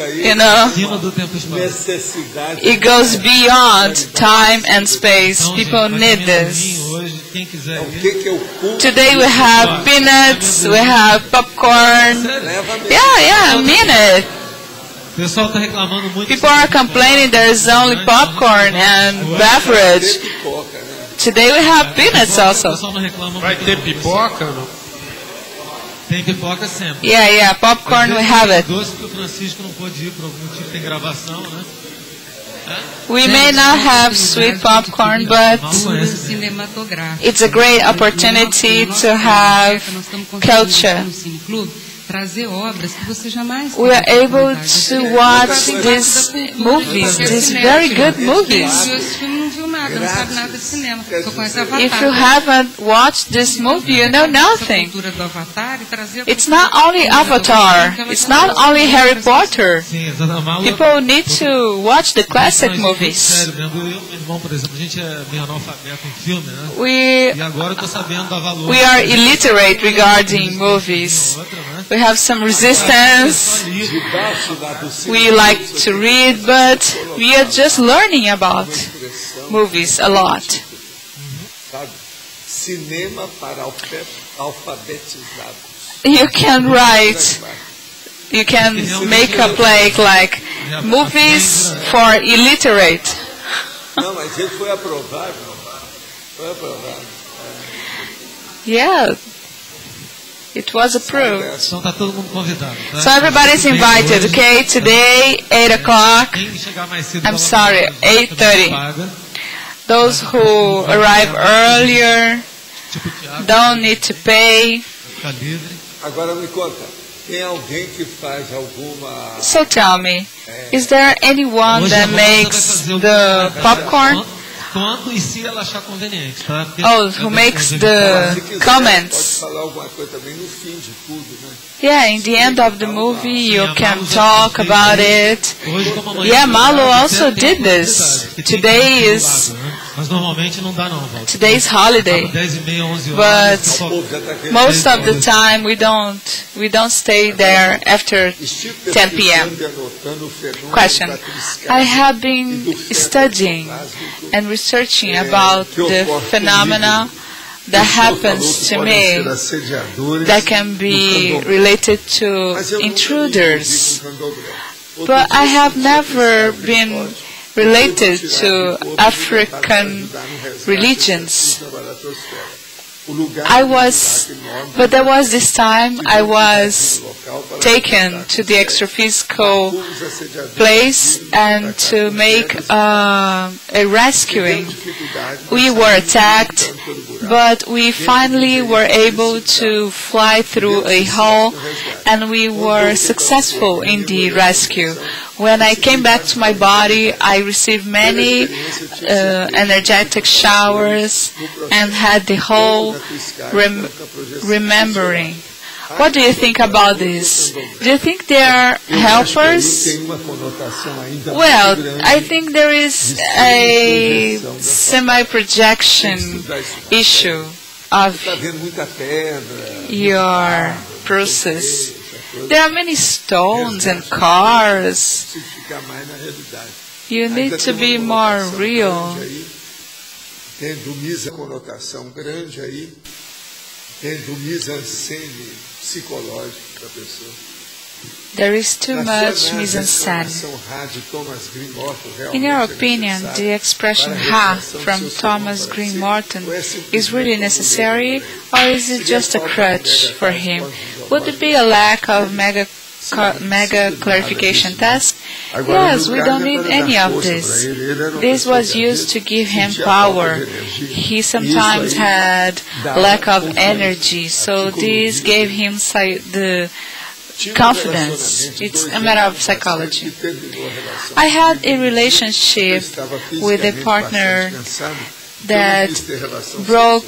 It goes beyond time and space. People need this. Today we have peanuts, we have popcorn. Yeah, a minute. People are complaining there is only popcorn and beverage. Today we have peanuts also. Vai ter pipoca? Tem pipoca sempre. Yeah, popcorn we have it. Doce que o Francisco não pôde ir por algum motivo, tem gravação, né? We may not have sweet popcorn, but it's a great opportunity to have culture. We are able to watch these movies, these very good movies. If you haven't watched this movie, you know nothing. It's not only Avatar, it's not only Harry Potter. People need to watch the classic movies. We are illiterate regarding movies. We have some resistance. We like to read, but we are just learning about movies a lot. You can write, you can make a play like movies for illiterate. Yeah. It was approved. So everybody's invited, okay? Today, 8 o'clock. I'm sorry, 8:30. Those who arrive earlier don't need to pay. Agora me conta, So tell me, is there anyone that makes the popcorn? Quando e se ela achar conveniente, tá? Oh, who makes the comments? Yeah, in the end of the movie you can talk about it. Yeah, Malo also did this. Today is today's holiday, but most of the time we don't stay there after 10 p.m. Question: I have been studying and researching about the phenomena that happens to me that can be related to intruders, but I have never been related to African religions. But there was this time I was taken to the extraphysical place and to make a rescuing. We were attacked, but we finally were able to fly through a hole and we were successful in the rescue. When I came back to my body, I received many energetic showers and had the whole remembering. What do you think about this? Do you think they are helpers? Well, I think there is a semi-projection issue of your process. There are many stones and cars. You need to be more real. There is too much mise-en-scène. In your opinion, the expression "ha" from Thomas Green Morton is really necessary, or is it just a crutch for him? Would it be a lack of megaclarification task? Yes, we don't need any of this. This was used to give him power. He sometimes had lack of energy, so this gave him the confidence. It's a matter of psychology. I had a relationship with a partner that broke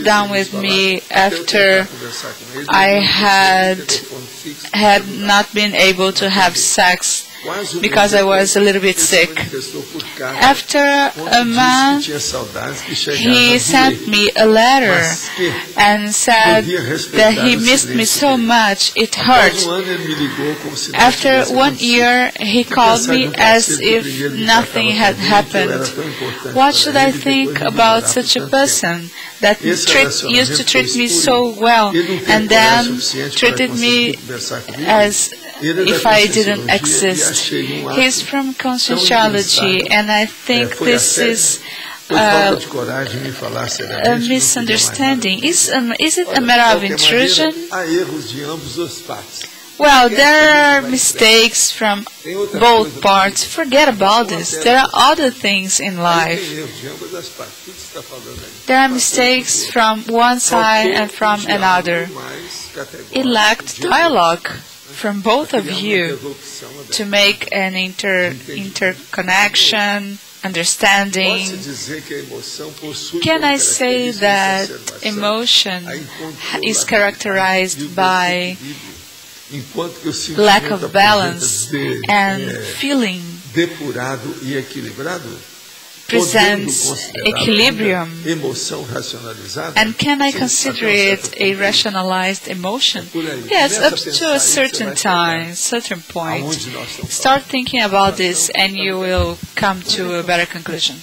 down with me after I had not been able to have sex because I was a little bit sick. After a month, he sent me a letter and said that he missed me so much it hurt. After 1 year, he called me as if nothing had happened. What should I think about such a person that used to treat me so well and then treated me as if I didn't exist? He's from Conscienciology, and I think this is a misunderstanding. Is it a matter of intrusion? Well, there are mistakes from both parts. Forget about this. There are other things in life. There are mistakes from one side and from another. It lacked dialogue from both of you to make an interconnection, understanding. Can I say that emotion is characterized by lack of balance and feeling presents equilibrium? And can I consider it a rationalized emotion? Yes, up to a certain time, certain point. Start thinking about this and you will come to a better conclusion.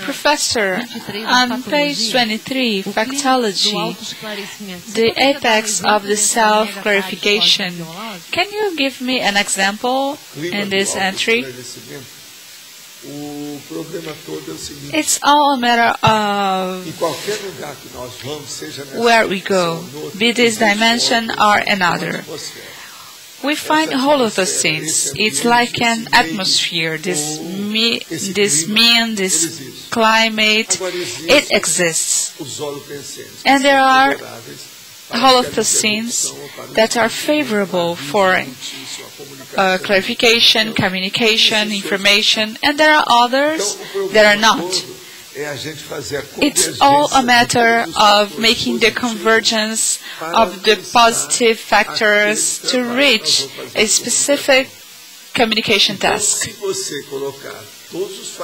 Professor, on page 23, Factology, the apex of the self-clarification, can you give me an example in this entry? It's all a matter of where we go, be this dimension or another. We find holothursins. It's like an atmosphere, this climate, it exists. And there are holothoscenes that are favorable for clarification, communication, information, and there are others that are not. It's all a matter of making the convergence of the positive factors to reach a specific communication task.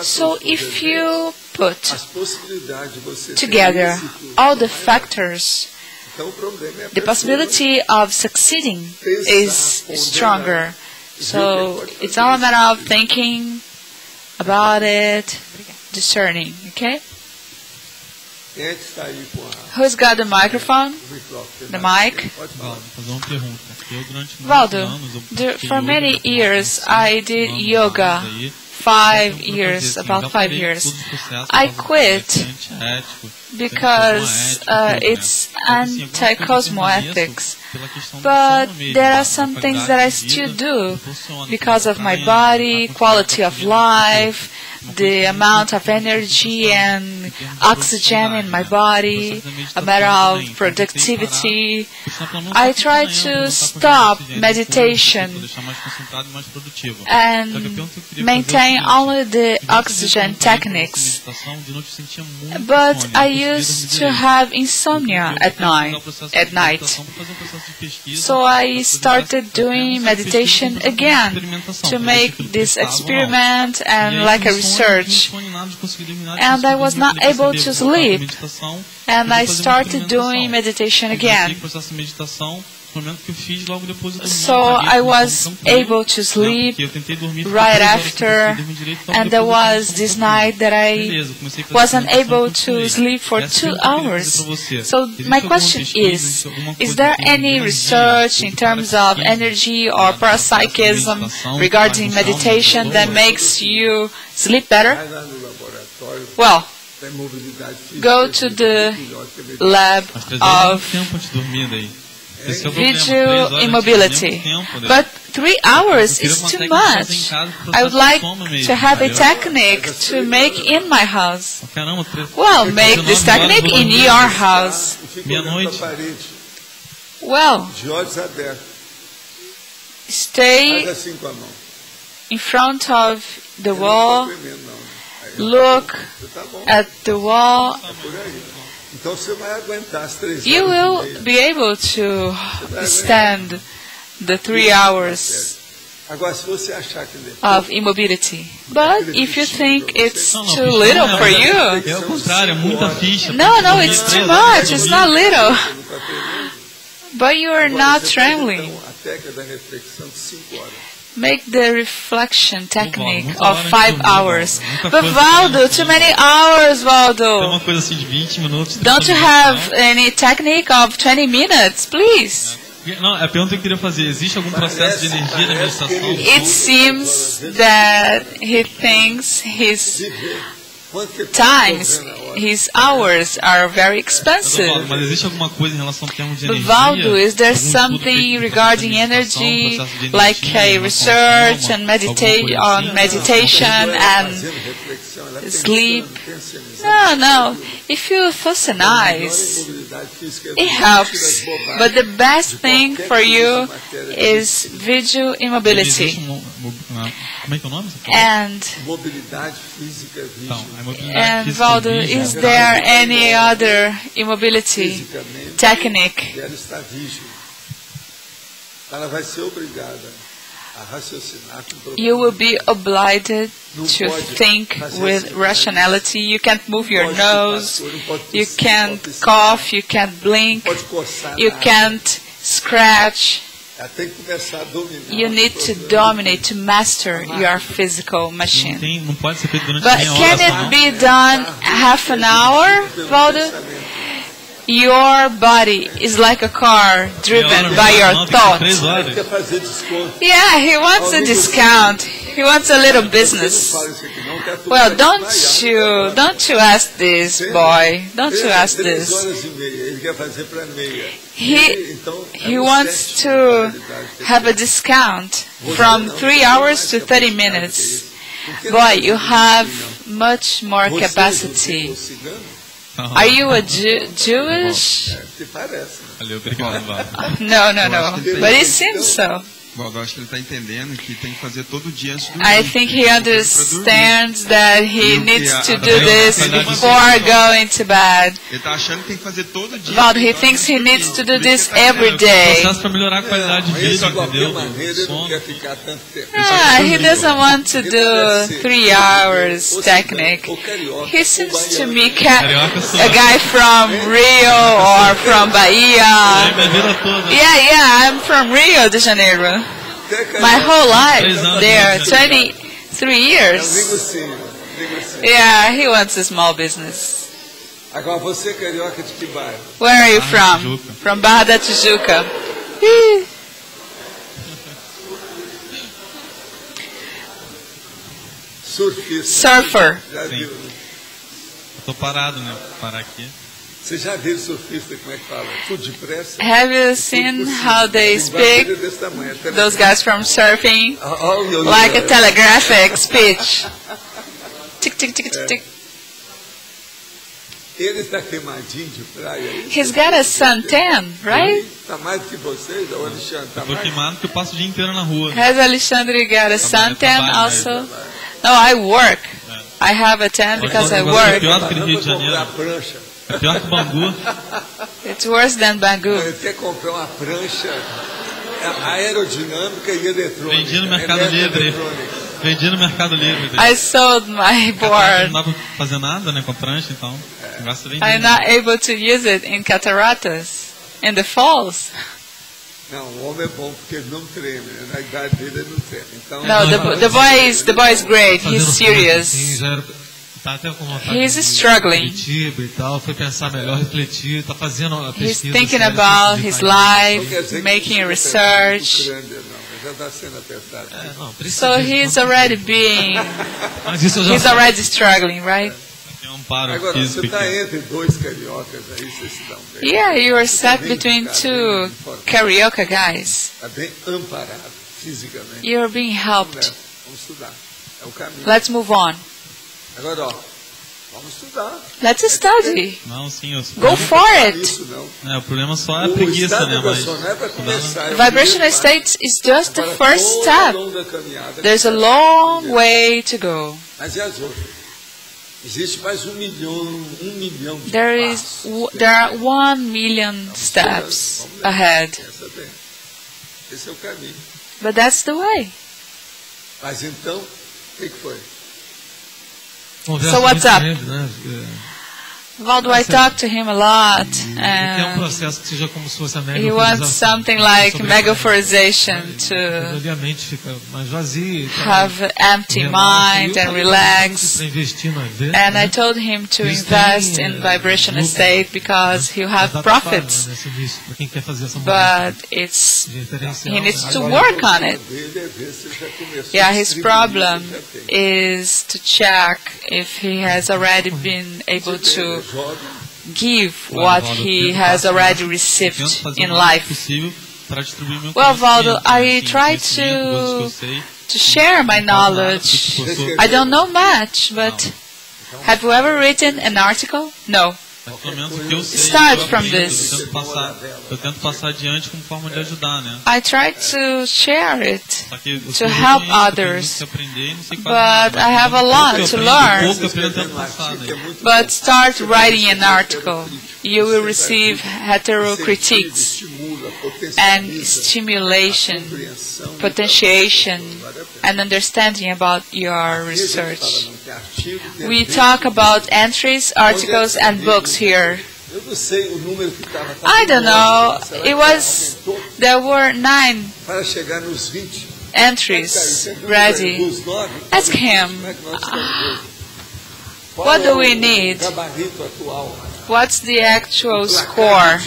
So if you put together all the factors, the possibility of succeeding is stronger. So it's all a matter of thinking about it, discerning, okay? Who's got the microphone? The mic? Waldo, for many years I did yoga. 5 years, about 5 years. I quit because it's anti-cosmoethics. But there are some things that I still do because of my body, quality of life, the amount of energy and oxygen in my body, a matter of productivity. I try to stop meditation and maintain only the oxygen techniques. But I used to have insomnia at night. So I started doing meditation again to make this experiment and like a research. And I was not able to sleep. And I started doing meditation again. So I was able to sleep right after, and there was this night that I wasn't able to sleep for 2 hours. So my question is there any research in terms of energy or parapsychism regarding meditation that makes you sleep better? Well, go to the lab of visual immobility. But 3 hours is too much. I would like to have a technique to make in my house. Well, make this technique in your house. Well, stay in front of the wall, look at the wall. You will be able to stand the 3 hours of immobility. But if you think it's too little for you, no, it's too much. It's not little. But you are not trembling. Make the reflection technique of 5 hours. But Waldo, too many hours, Waldo. Don't you have any technique of 20 minutes, please? Não, a pergunta que eu queria fazer, existe algum processo de energia na meditação? It seems that he thinks his hours are very expensive. Mas existe alguma coisa em relação ao termo de energia? But Waldo, is there something regarding energy, like a research and meditation and sleep? No. If you fossilize, it helps. But the best thing for you is visual immobility. And Waldo, is there any other immobility technique? You will be obliged to think with rationality. You can't move your nose, you can't cough, you can't blink, you can't scratch. You need to dominate, to master your physical machine. But can it be done half an hour, Waldo? Your body is like a car driven by your thoughts. Yeah, he wants a discount. He wants a little business. Well, don't you ask this, boy. Don't you ask this. He wants to have a discount from 3 hours to 30 minutes. Boy, you have much more capacity. Are you a Jewish? Valeu, obrigado, Waldo. No. But it seems so. Waldo, acho que ele está entendendo que tem que fazer todo dia antes do I think he understands that he needs to do this before going to bed. Ele está achando que tem que fazer todo dia. Waldo, he thinks he needs to do this every day. Processo para melhorar a qualidade de vida, entendeu? He doesn't want to do 3 hours technique. He seems to me a guy from Rio or from Bahia. Yeah, I'm from Rio de Janeiro. My whole life there, 23 years. Yeah, he wants a small business. Where are you from? From Barra da Tijuca. Surfer. Sim. Tô parado, né? Parar aqui. Você já viu surfista como é que fala? Tudo depressa. Have you seen how they speak? Those guys from surfing, like a telegraphic speech. Tick, tick, tick, tick, tick. Ele está queimadinho de praia. He's got a suntan, right? Está mais do que vocês, o Alexandre. Eu tô queimado porque eu passo o dia inteiro na rua. Has Alexandre got a suntan also? No, I work. I have a tan because I work. É pior do que Rio de Janeiro. É pior que Bangu. It's worse than Bangu. Ele quer comprar uma prancha aerodinâmica e eletrônica. Vendi no Mercado Livre. Vendi no Mercado Livre. I sold my board. Não dá pra fazer nada, né, com a prancha, então. I'm not able to use it in cataratas, in the falls. Não, o homem é bom porque ele não treme, né? Na idade dele ele não treme. Então, no, the boy is great. He's serious. Tá até com vontade. He's struggling. E tal, foi pensar melhor, refletir, tá fazendo a pesquisa. He's thinking about his life, making research. So he's already being. He's already struggling, right? Agora, você está entre 2 cariocas aí, vocês se dão bem. Yeah, you are set between 2 carioca guys. Está bem amparado, fisicamente. You're being helped. Vamos estudar. É o caminho. Let's move on. Agora, ó, vamos estudar. Let's study. Não, sim, eu Go for it. O problema só é a preguiça, né? The vibrational state is just the first step. There's a long way to go. Mas e as outras? Existe mais 1 milhão de There are 1 million steps ahead. Esse é o caminho. But that's the way. Mas então, o que foi? So what's up? Waldo, I talked to him a lot, and he wants something like megaphorization to have empty mind and relax. And I told him to invest in vibrational state because he'll have profits. But he needs to work on it. Yeah, his problem is to check if he has already been able to give what he has already received in life. Well, Waldo, I try to share my knowledge. I don't know much, but have you ever written an article? No. Start from this. Eu tento passar adiante como forma de ajudar, né? I try to share it, to help others, but I have a lot to learn. But start writing an article. You will receive hetero critiques and stimulation, potentiation, and understanding about your research. We talk about entries, articles, and books here. I don't know. There were 9 entries ready. Ask him. What do we need? What's the actual score?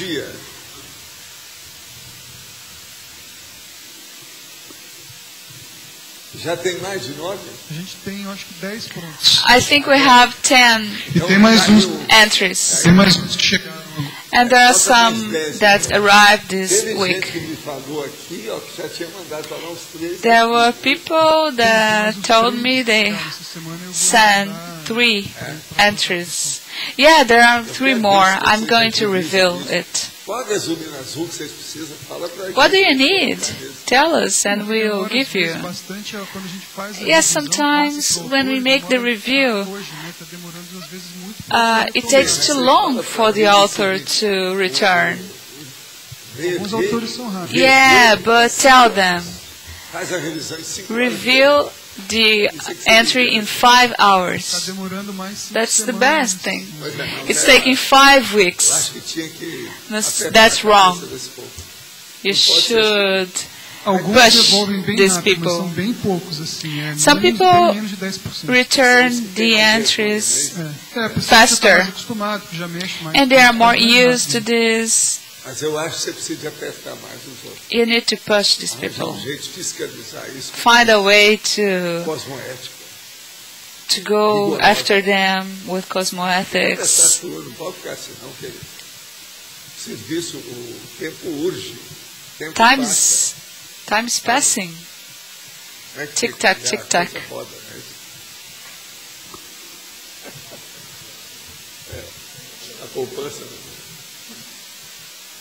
Já tem mais de 9? A gente tem, eu acho que 10 prontos. I think we have 10 E tem mais uns entries. Tem mais uns que chegaram. And there are some that arrived this week. There were people that told me they sent 3 entries. Yeah, there are 3 more. I'm going to reveal it. What do you need? Tell us and we'll give you. Yes, sometimes when we make the review, it takes too long for the author to return. Yeah, but tell them. Review the entry in 5 hours. That's the best thing. It's taking 5 weeks. That's wrong. You should push these people. Some people return the entries faster, and they are more used to this. You need to push these people. Find a way to go after them with cosmoethics. Time's passing. Tic tac, tic tac.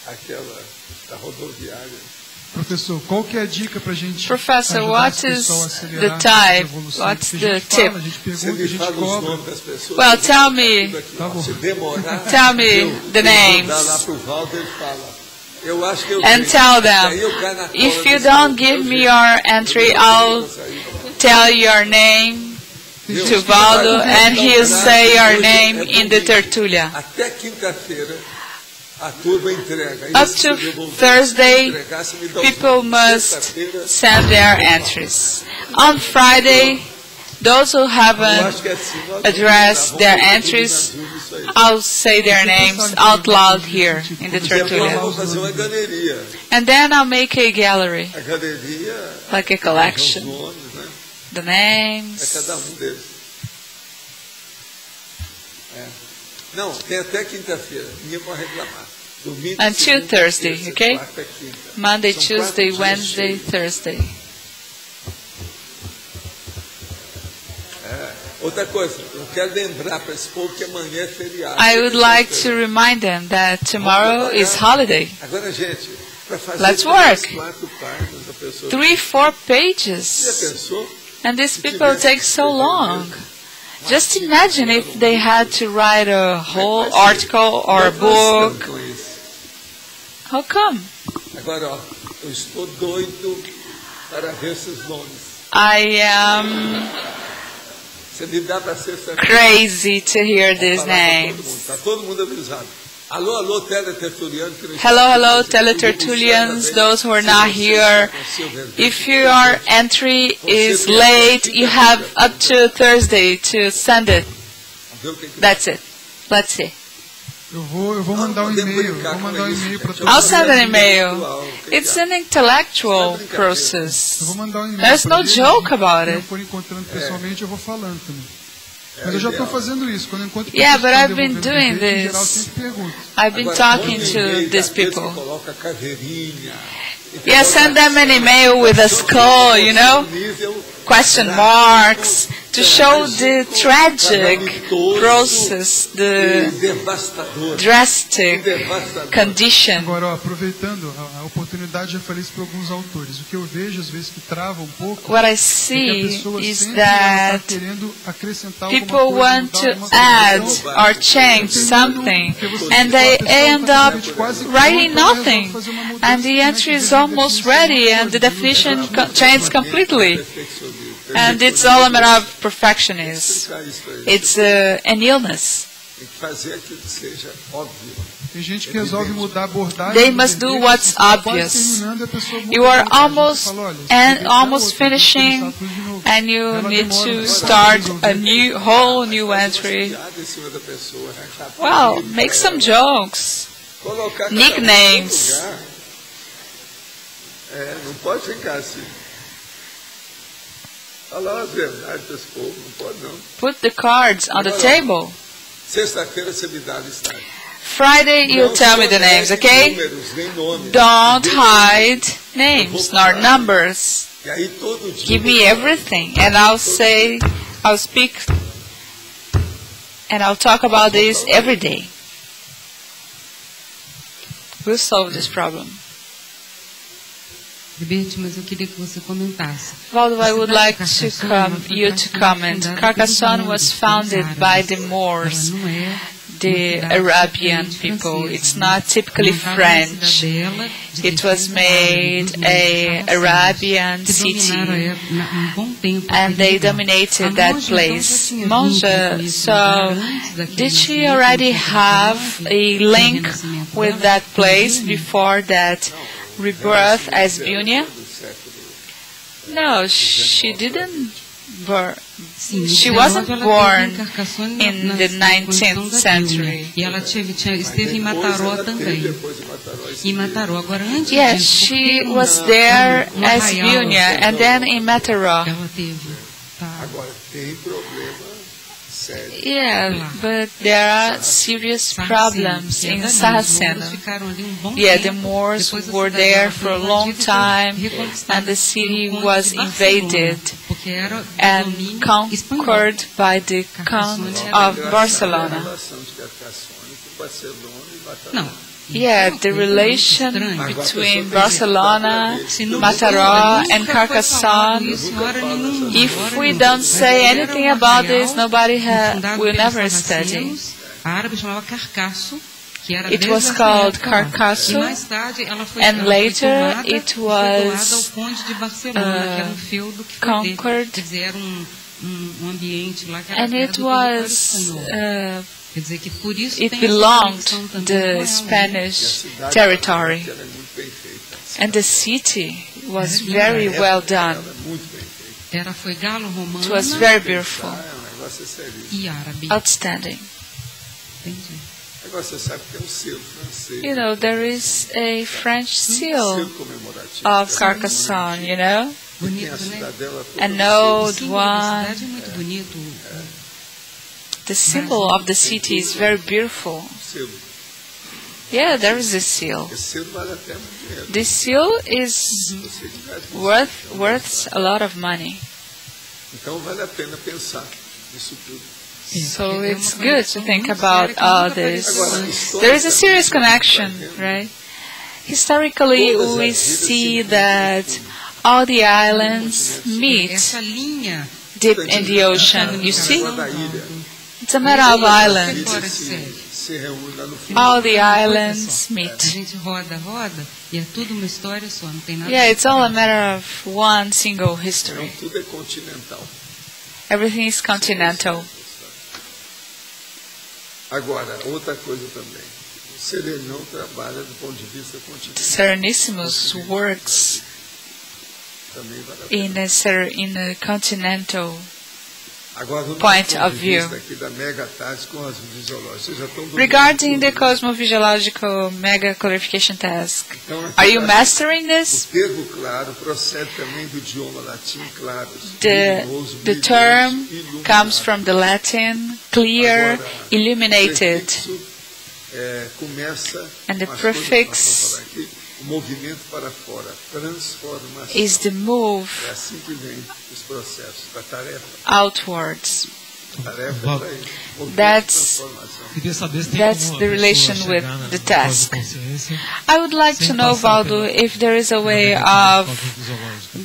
Aquela da rodoviária. Professor, qual que é a dica para a gente? Professor, what is the type? What's the tip? Well, tell me the names. And tell them, if you don't give me your entry, I'll tell your name to Waldo, and he'll say your name in the Tertúlia. Up to Thursday, people must send their entries. On Friday, those who haven't addressed their entries, I'll say their names out loud here in the Tertúlia. And then I'll make a gallery, like a collection. The names. Não, tem até quinta-feira. Ninguém pode reclamar. Until Thursday, okay? Monday, Tuesday, Wednesday, Thursday. Outra coisa, eu quero lembrar para esse povo que amanhã é feriado. I would like to remind them that tomorrow is holiday. Agora, gente, para fazer let's work. 4 páginas, a pessoa 3-4 pages. And these people take so long. Just imagine if they had to write a whole article or a book. How come? Agora, ó, eu estou doido para ver esses nomes. I am crazy to hear these names. Está todo mundo avisado. Alô, alô, teletertulianos. Hello, hello, teletertulians, those who are not here. If your entry is late, you have up to Thursday to send it. That's it. Let's see. Eu vou mandar e-mail. Para todos. I'll send an email. It's an intellectual process. Eu vou mandar e-mail. There's no joke about it. Se eu for encontrando pessoalmente, eu vou falando também. Mas eu já estou fazendo isso. Quando eu encontro yeah, but I've been doing this. I've been talking to these people. Yeah, send them an email with a skull, you know, question marks, to show the tragic process, the drastic condition. Agora, aproveitando a oportunidade, já falei isso para alguns autores. O que eu vejo às vezes que trava um pouco, what I see is that people want to add or change something, and they end up writing nothing, and the entry is almost ready, and the definition changes completely. And it's all a matter of perfectionism. It's an illness. They must do what's obvious. You are almost finishing, and you need to start a whole new entry. Well, make some jokes, nicknames. Não pode ficar assim. Falar a verdade para esse povo, não pode não. Put the cards on the table. Sexta-feira você me dá a listagem. Friday you tell me the names, okay? Don't hide names nor numbers. Give me everything, and I'll speak, and I'll talk about this every day. will solve this problem. Mas eu queria que você comentasse. Waldo, I would like you to comment. Carcassonne was founded by the Moors, the Arabian people. It's not typically French. It was made an Arabian city, and they dominated that place. Monja, so did she already have a link with that place before that rebirth as Bunia? No, she didn't. She wasn't born in the 19th century. Yes, she was there as Bunia, and then in Mataró. Yeah, but there are serious problems in Sarraceno. Yeah, the Moors were there for a long time, and the city was invaded and conquered by the Count of Barcelona. Yeah, the relation between Barcelona, Mataró, and Carcassonne, if we don't say anything about this, nobody will never study. It was called Carcasso, and later it was conquered, and it belonged to the Spanish territory, and the city was very well done. It was very beautiful, outstanding. You know, there is a French seal of Carcassonne, you know, an old one. The symbol of the city is very beautiful. Yeah, there is a seal. This seal is worth a lot of money. So it's good to think about all this. There is a serious connection, right? Historically, we see that all the islands meet deep in the ocean. You see? It's a matter of islands. All the islands meet. Yeah, it's all a matter of one single history. Everything is continental. Serenismus works in a continental point of view. Regarding the cosmovisiological megaclarification task, are you mastering this? The term comes from the Latin, clear, illuminated, and the prefix is the move outwards. That's the relation with the task. I would like to know, Waldo, if there is a way of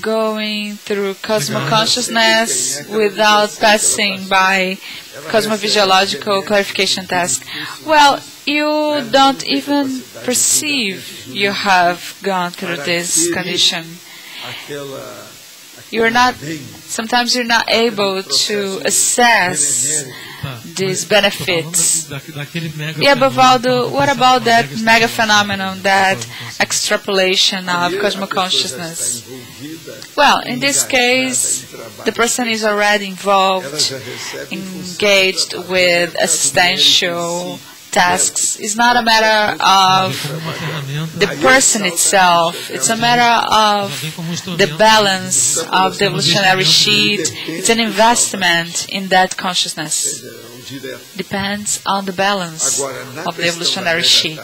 going through cosmoconsciousness without passing by cosmovisiological clarification task. Well, you don't even perceive you have gone through this condition. Sometimes you're not able to assess these benefits. Yeah, but Waldo, what about that mega phenomenon, that extrapolation of cosmoconsciousness? Well, in this case, the person is already involved, engaged with existential tasks. It's not a matter of the person itself. It's a matter of the balance of the evolutionary sheet. It's an investment in that consciousness. Depends on the balance of the evolutionary sheet.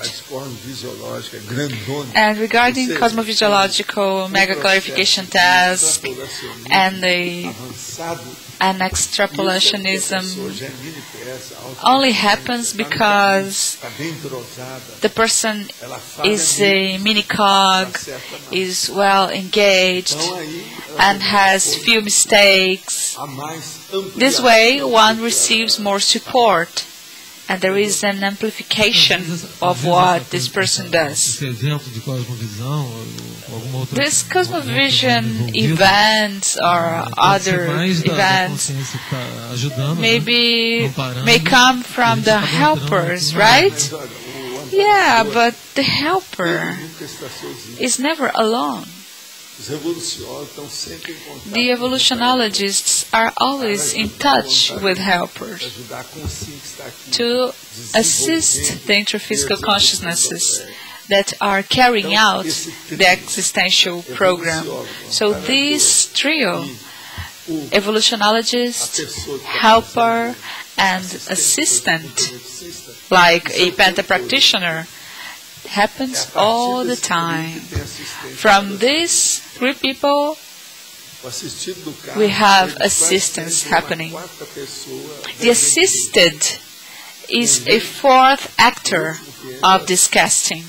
And regarding cosmovisiological mega-clarification task and extrapolationism only happens because because the person is a mini-cog, is well engaged, and has few mistakes. This way, one receives more support, and there is an amplification of what this person does. This Cosmovision events or other events may come from the helpers, right? Yeah, but the helper is never alone. The evolutionologists are always in touch with helpers to assist the intraphysical consciousnesses that are carrying out the existential program. So this trio, evolutionologist, helper, and assistant, like a penta practitioner, happens all the time. From these three people, we have assistance happening. The assisted is a fourth actor of this casting.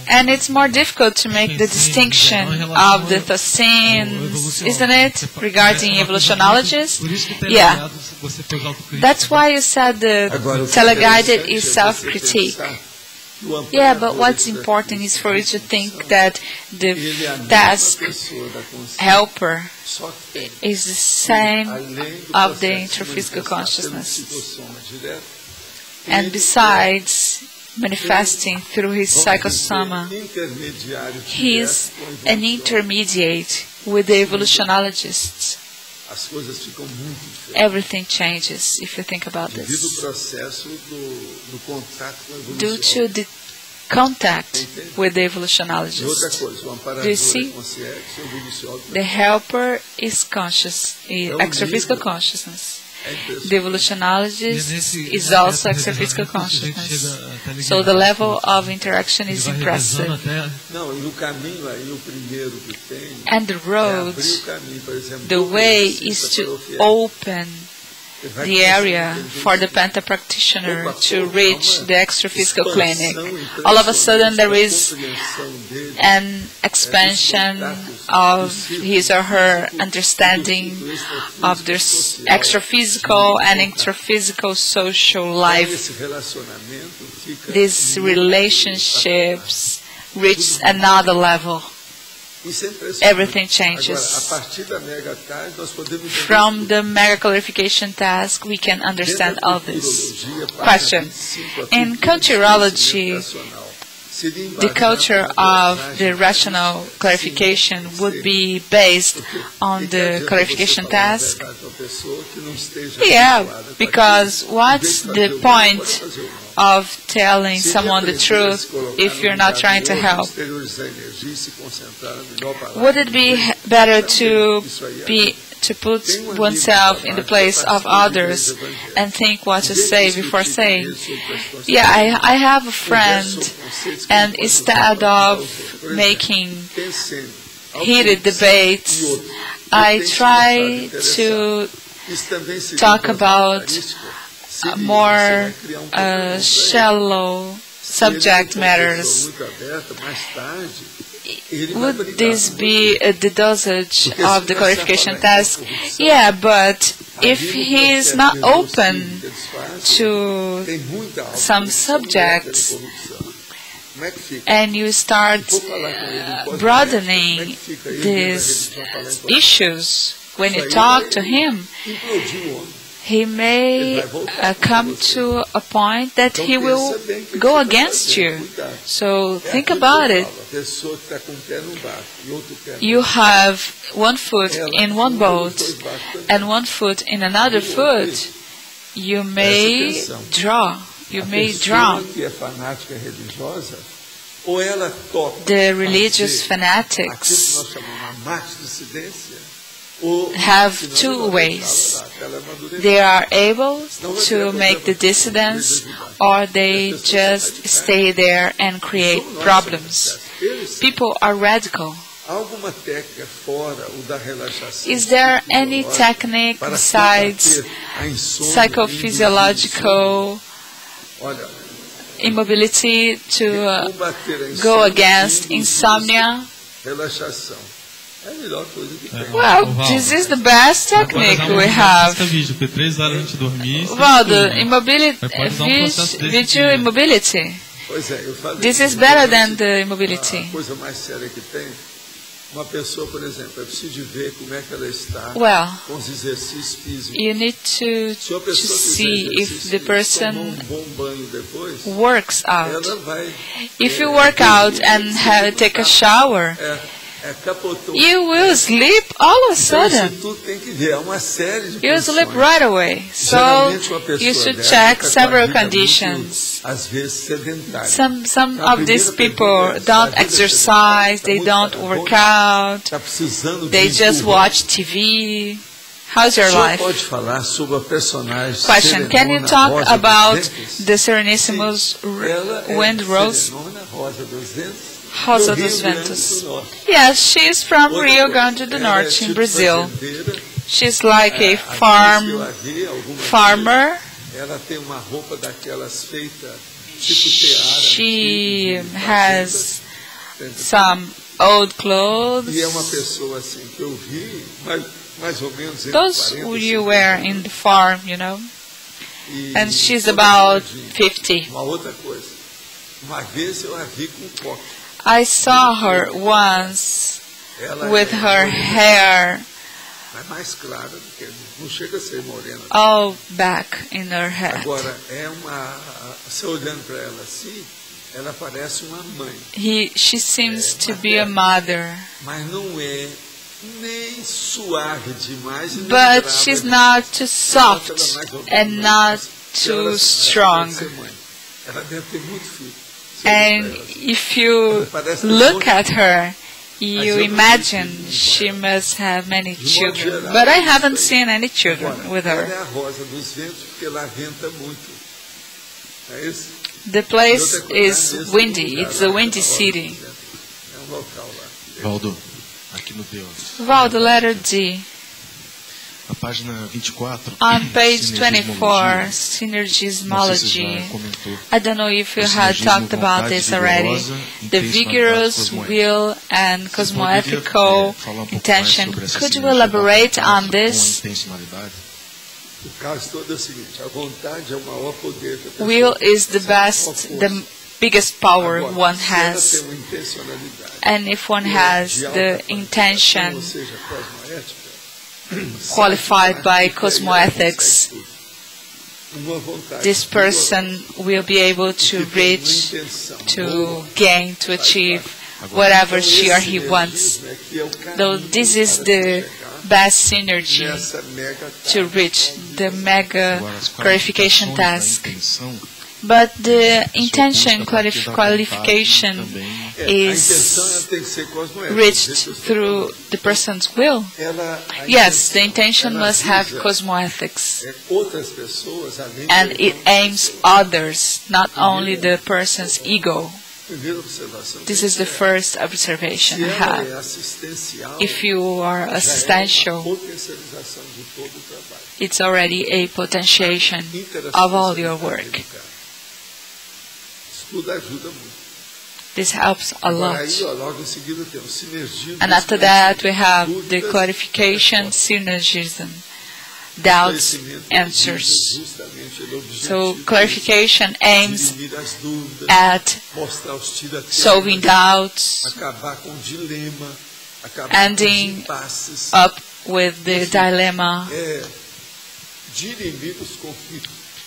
And it's more difficult to make the distinction of the Thocenes, isn't it, regarding evolutionologists? Yeah. That's why you said the teleguided is self-critique. Yeah, but what's important is for you to think that the task helper is the same of the intraphysical consciousness. And besides manifesting through his psychosoma, he is an intermediate with the evolutionologists. Everything changes if you think about this. Due to the contact with the evolutionologists. Do you see? The helper is conscious, extraphysical consciousness. The evolutionologist is also extraphysical consciousness. So the level of interaction is impressive. And the road, the way is to open the area for the penta practitioner to reach the extraphysical clinic. All of a sudden there is an expansion of his or her understanding of this extraphysical and intraphysical social life. These relationships reach another level. Everything changes. From the megaclarification task, we can understand all this. Question. In culturology, the culture of the rational clarification would be based on the clarification task? Yeah, because what's the point of telling someone the truth if you're not trying to help? Would it be better to put oneself in the place of others and think what to say before saying? Yeah, I have a friend, and instead of making heated debates, I try to talk about more shallow subject matters. Would this be the dosage of the clarification task? Yeah, but if he is not open to some subjects and you start broadening these issues when you talk to him, he may come to a point that he will go against you. So think about it. You have one foot in one boat and one foot in another foot. You may drown. The religious fanatics have two ways. They are able to make the dissidence, or they just stay there and create problems. People are radical Is there any technique besides psychophysiological immobility to go against insomnia? Well, this is the best technique we have. Waldo, visual immobility. This is better than the immobility. Well, you need to see if the person works out. If you work out and take a shower, you will sleep all of a sudden. You will sleep right away. So you should check several conditions. Some of these people don't exercise, they don't work out, they just watch TV. How's your life? Question, can you talk about the Sereníssimos Wind Rose? Rosa dos Ventos. Yes, she's from Rio Grande do Norte in Brazil. She's like a farmer. She has some old clothes. Those you wear in the farm, you know. And she's about 50. I saw her once with her hair all back in her head. She seems to be a mother, but she's not too soft and not too strong. And if you look at her, you imagine she must have many children. But I haven't seen any children with her. The place is windy. It's a windy city. Waldo, aqui no teu. Waldo, letter D. On page 24, synergismology. I don't know if you had talked about this already. The vigorous will and cosmoethical intention. Could you elaborate on this? Will is the biggest power one has. And if one has the intention qualified by cosmoethics, this person will be able to reach, to gain, to achieve whatever she or he wants. Though this is the best synergy to reach the megaclarification task. But the intention qualification is reached through the person's will. Yes, the intention must have cosmoethics. And it aims others, not only the person's ego. This is the first observation I have. If you are assistential, it's already a potentiation of all your work. This helps a lot. And after that, we have the clarification, synergism, doubts, answers. So clarification aims at solving doubts, ending up with the dilemma,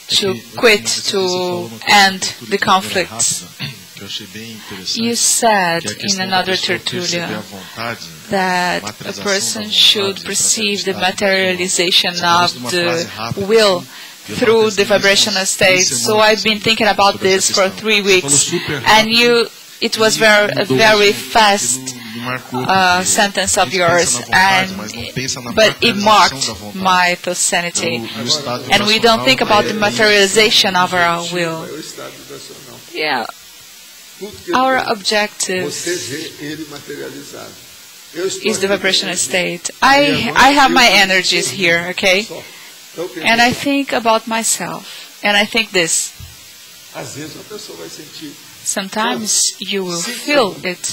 to quit, to end the conflicts. You said in another Tertúlia that a person should perceive the materialization of the will through the vibrational state. So I've been thinking about this for 3 weeks, and it was a very fast sentence of yours, but it marked my sanity. And we don't think about the materialization of our will. Yeah. Our objective is the vibrational state. I have my energies here, okay? And I think about myself. And I think this. Sometimes you will feel it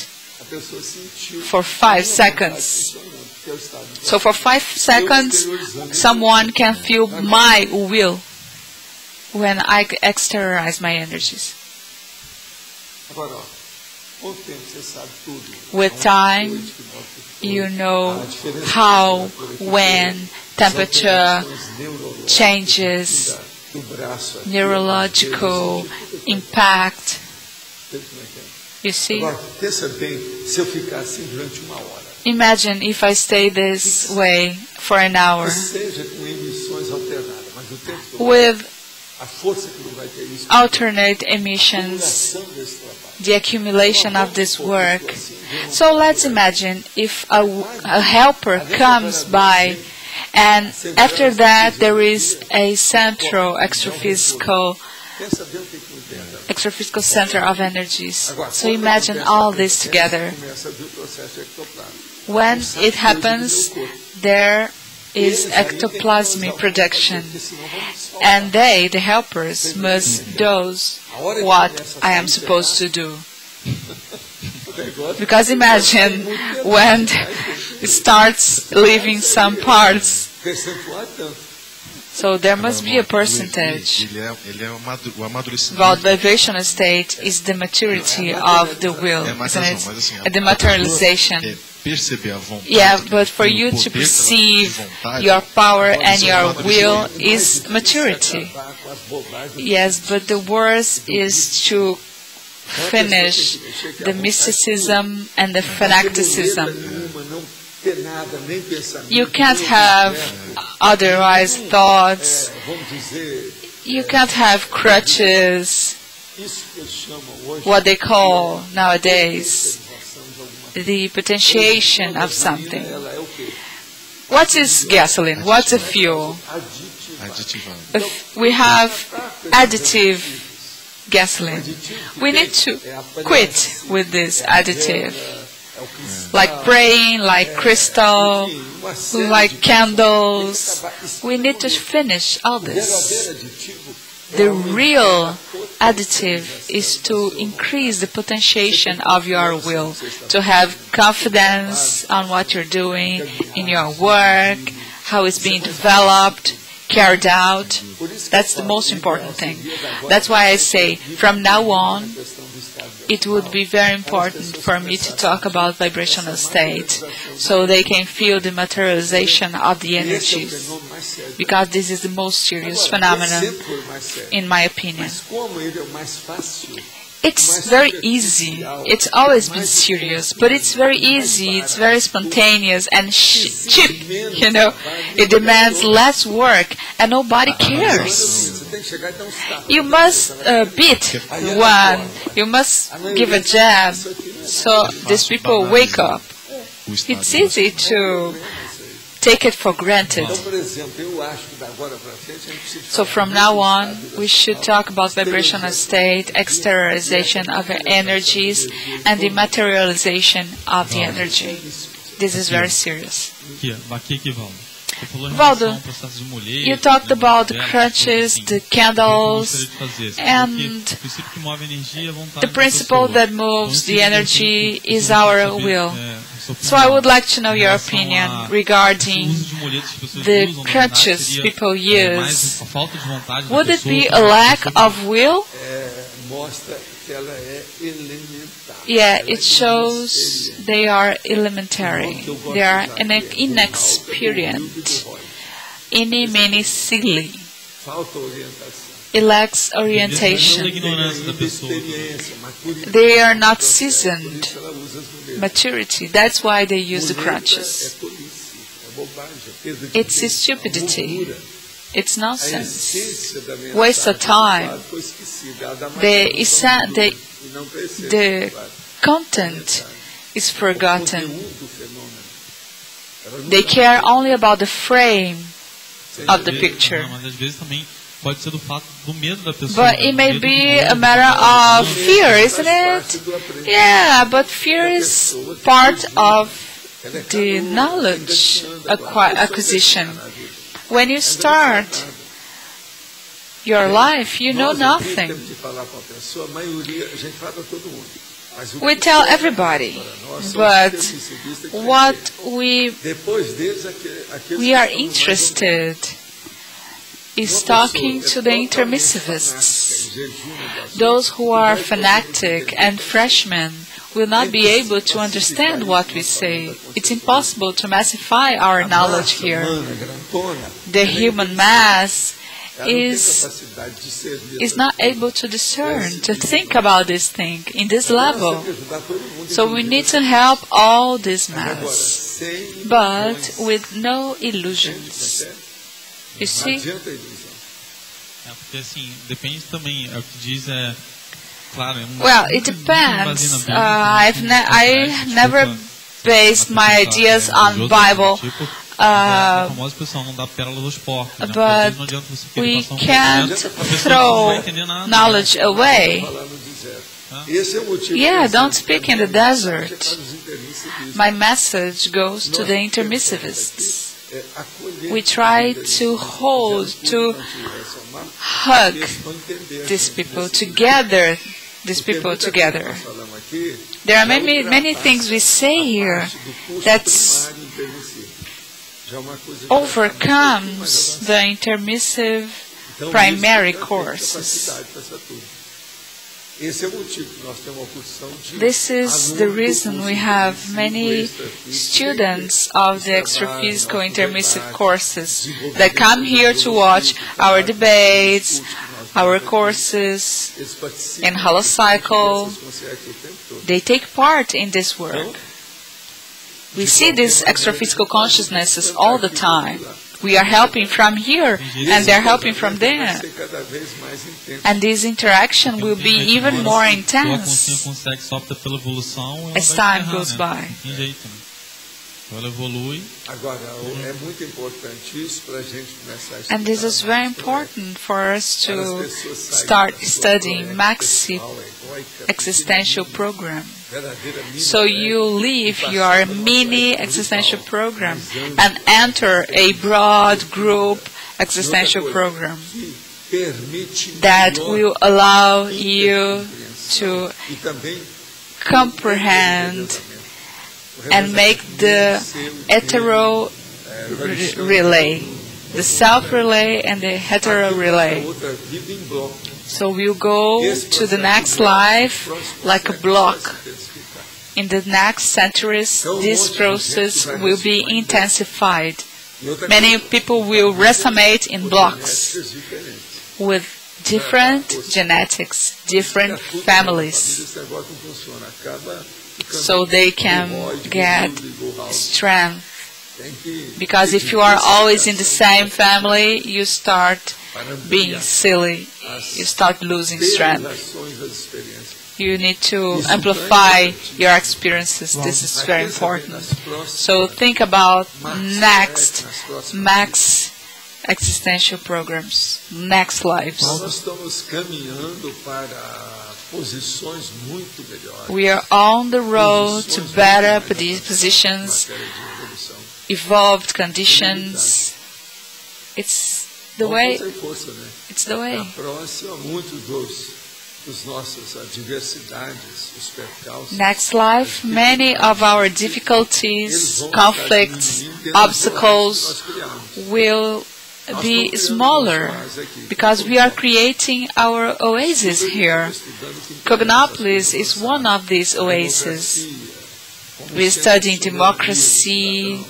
for 5 seconds. So for 5 seconds, someone can feel my will when I exteriorize my energies. With time, you know how, when temperature changes, neurological impact. You see? Imagine if I stay this way for an hour with alternate emissions, the accumulation of this work. So let's imagine if a helper comes by, and after that there is a central extraphysical center of energies. So imagine all this together. When it happens, there is ectoplasmic production, and they, the helpers, must do what I am supposed to do. Because imagine when it starts leaving some parts. So there must be a percentage. While the vibrational state is the maturity of the will, isn't it? The materialization. Yeah, but for you to perceive your power and your will is maturity. Yes, but the worst is to finish the mysticism and the fanaticism. You can't have otherwise thoughts. You can't have crutches, what they call nowadays the potentiation of something. What is gasoline? What's a fuel? If we have additive gasoline, we need to quit with this additive. Like praying, like crystal, like candles. We need to finish all this. The real additive is to increase the potentiation of your will, to have confidence on what you're doing in your work, how it's being developed, carried out. That's the most important thing. That's why I say, from now on, it would be very important for me to talk about vibrational state, so they can feel the materialization of the energies, because this is the most serious phenomenon, in my opinion. It's very easy. It's always been serious, but it's very easy. It's very spontaneous and cheap, you know. It demands less work, and nobody cares. You must beat one. You must give a jab, so these people wake up. It's easy to take it for granted. So from now on, we should talk about vibrational state, exteriorization of energies, and the materialization of the energy. This is very serious. Waldo, you talked about the crutches, the candles, and the principle that moves the energy is our will. So I would like to know your opinion regarding the crutches people use. Would it be a lack of will? Yeah, it shows they are elementary. They are inexperienced. Many silly. It lacks orientation. They are not seasoned. Maturity. That's why they use the crutches. It's stupidity. It's nonsense. Waste of time. The content is forgotten. They care only about the frame of the picture. But it may be a matter of fear, isn't it? Yeah, but fear is part of the knowledge acquisition. When you start your life, you know nothing. We tell everybody, but what we are interested is talking to the intermissivists. Those who are fanatic and freshmen will not be able to understand what we say. It's impossible to massify our knowledge here. The human mass is not able to discern, to think about this thing in this level. So we need to help all this mass, but with no illusions. You see? Well, it depends. I never based my ideas on Bible. But we can't throw knowledge away. Yeah, don't speak in the desert. My message goes to the intermissivists. We try to hold, to hug these people together. There are many things we say here that overcomes the intermissive primary courses. This is the reason we have many students of the extraphysical intermissive courses that come here to watch our debates, our courses in holocycle. They take part in this work. We see these extraphysical consciousnesses all the time. We are helping from here, and they're helping from there. And this interaction will be even more intense as time goes by. And this is very important for us to start studying Maxi existential program. So you leave your mini existential program and enter a broad group existential program that will allow you to comprehend and make the hetero relay, the self-relay and the hetero relay. So we'll go to the next life like a block. In the next centuries, this process will be intensified. Many people will resonate in blocks with different genetics, different families, so they can get strength. Because if you are always in the same family, you start being silly, you start losing strength. You need to amplify your experiences. This is very important. So think about next max existential programs, next lives. We are on the road to better positions, evolved conditions. It's the way. It's the way. Next life, many of our difficulties, conflicts, obstacles will be smaller because we are creating our oasis here. Cognopolis is one of these oases. We are studying democracy,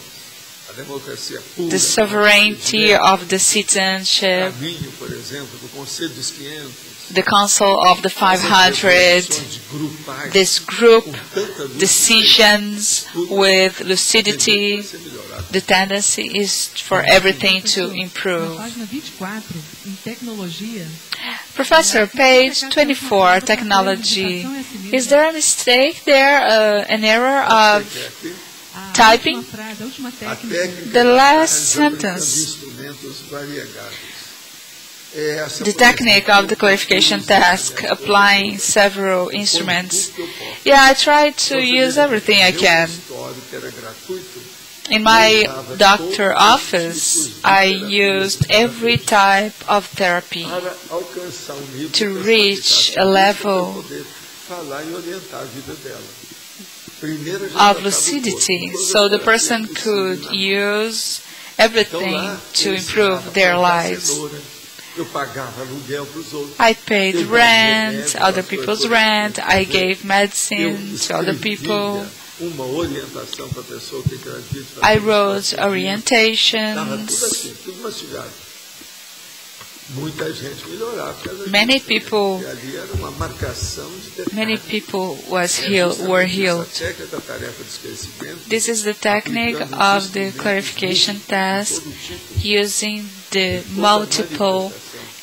the sovereignty of the citizenship, the Council of the 500, this group decisions with lucidity. The tendency is for everything to improve. Professor, page 24, technology. Is there a mistake there, an error of typing? The last sentence. the technique of the clarification task, applying several instruments. Yeah, I try to use everything I can. In my doctor office, I used every type of therapy to reach a level of lucidity, so the person could use everything to improve their lives. I paid rent, other people's rent, I gave medicine to other people. I wrote orientations. Many people were healed. This is the technique of the clarification task, using the multiple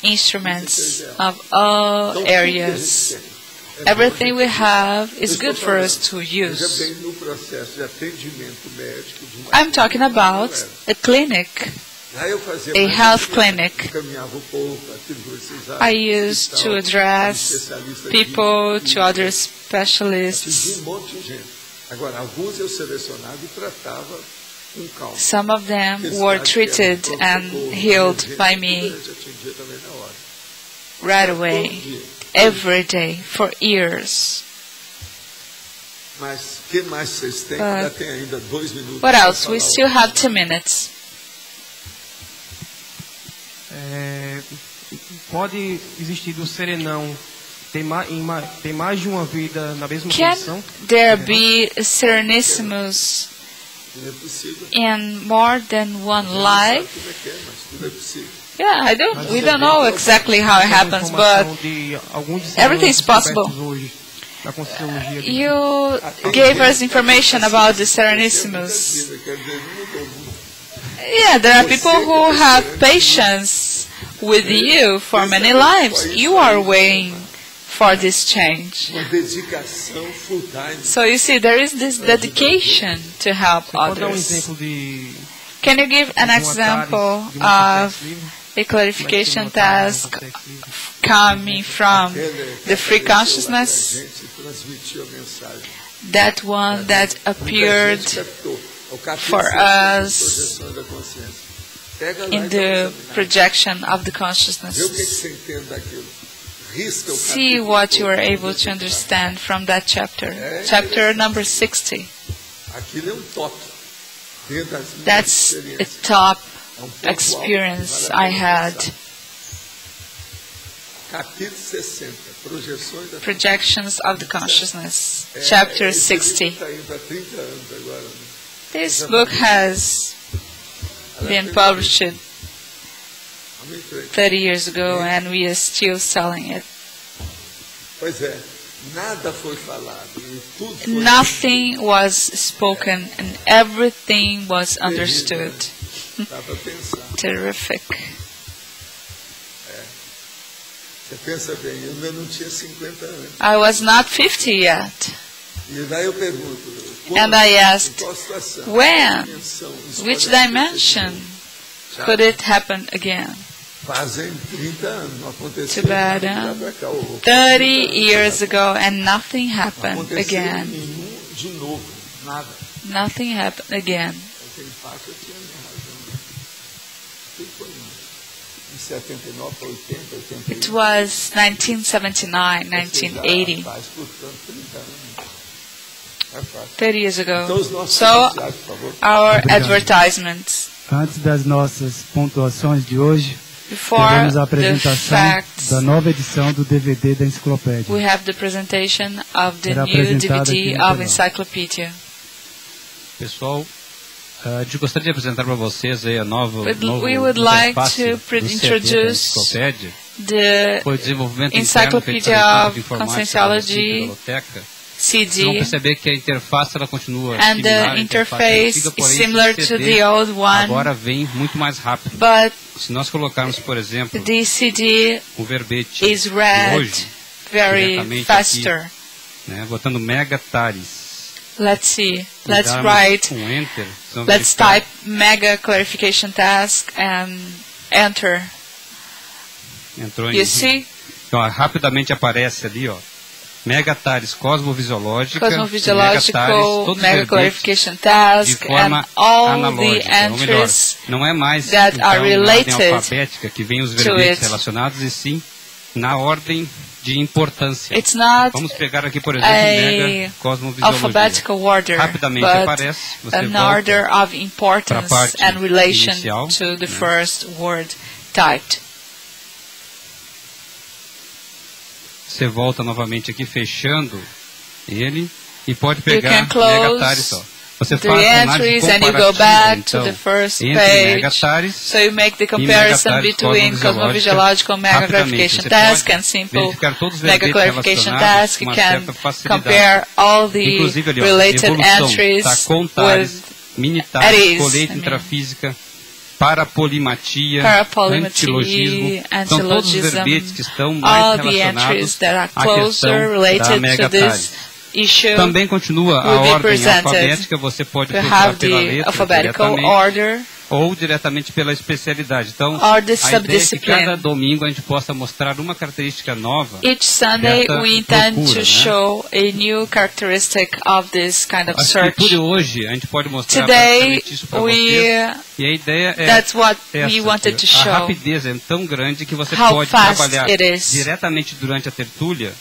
instruments of all areas. Everything we have is good for us to use. I'm talking about a clinic, a health clinic. I used to address people, to other specialists. Some of them were treated and healed by me right away, every day, for years. But what else? We still have 2 minutes. Pode existir do serenão ter mais de uma vida na mesma condição? Can there be Serenissimus in more than one life? Yeah, we don't know exactly how it happens, but everything is possible. You gave us information about the Serenissimus. Yeah, there are people who have patience with you for many lives. You are waiting for this change. So you see, there is this dedication to help others. Can you give an example of a clarification task coming from the free consciousness? That one that appeared for us in the projection of the consciousness. See what you are able to understand from that chapter. Chapter number 60. That's a top experience I had. Projections of the consciousness. Chapter 60. This book has been published 30 years ago, and we are still selling it. Nothing was spoken, and everything was understood. Terrific. I was not 50 yet. And I asked, when? Which dimension could it happen again? Too bad, 30 years ago, and nothing happened again. Nothing happened again. It was 1979, 1980. 30 years ago. So, our advertisements. Antes das nossas pontuações de hoje, Before teremos a the apresentação facts, da nova edição do DVD da enciclopédia. we have the presentation of the Será new apresentada aqui DVD no of telão. Encyclopedia. Pessoal, a gente gostaria de apresentar para vocês aí a nova We would like to introduce the foi o desenvolvimento interno feito Encyclopedia pela of informática da Conscienciology biblioteca. CD, Vocês vão perceber que a interface ela continua and similar the à interface interface antiga, is porém similar esse to CD the old one, agora vem muito mais rápido. but Se nós colocarmos, por exemplo, the CD o verbete is de read hoje, very diretamente faster. aqui, né, botando megatares, Let's see. Let's darmos write. Enter, vamos Let's verificar. type mega clarification task and enter. entrou You see? Então, rapidamente aparece ali, ó. Megatares cosmovisiológica, Cosmovisiological, megaclarification task, and all the entries não é mais that então, are related na ordem alfabética que vem os verbetes relacionados, e sim na ordem de importância. It's not Vamos pegar aqui, por exemplo, mega cosmovisiologia. Alphabetical order, rapidamente but aparece, você an volta order of importance and relation inicial, to the first word typed. Você volta novamente aqui, fechando ele, e pode pegar megatares só. Você faz a análise comparativa, então, entre megatares so you make the comparison between cosmovisiological megaclarification task and simple megaclarification task. You can compare all the related entries with militares, colheita intrafísica, parapolimatia, antilogismo, são todos os verbetes que estão mais relacionados à questão da megatares. Também continua a ordem alfabética, você pode procurar pela letra diretamente, ou diretamente pela especialidade. Então, a ideia é que cada domingo a gente possa mostrar uma característica nova. Each Sunday we intend to show a new characteristic of this kind of search. Por hoje a gente pode mostrar isso para vocês. E a ideia é essa, a rapidez é tão grande que você pode trabalhar diretamente durante a tertúlia.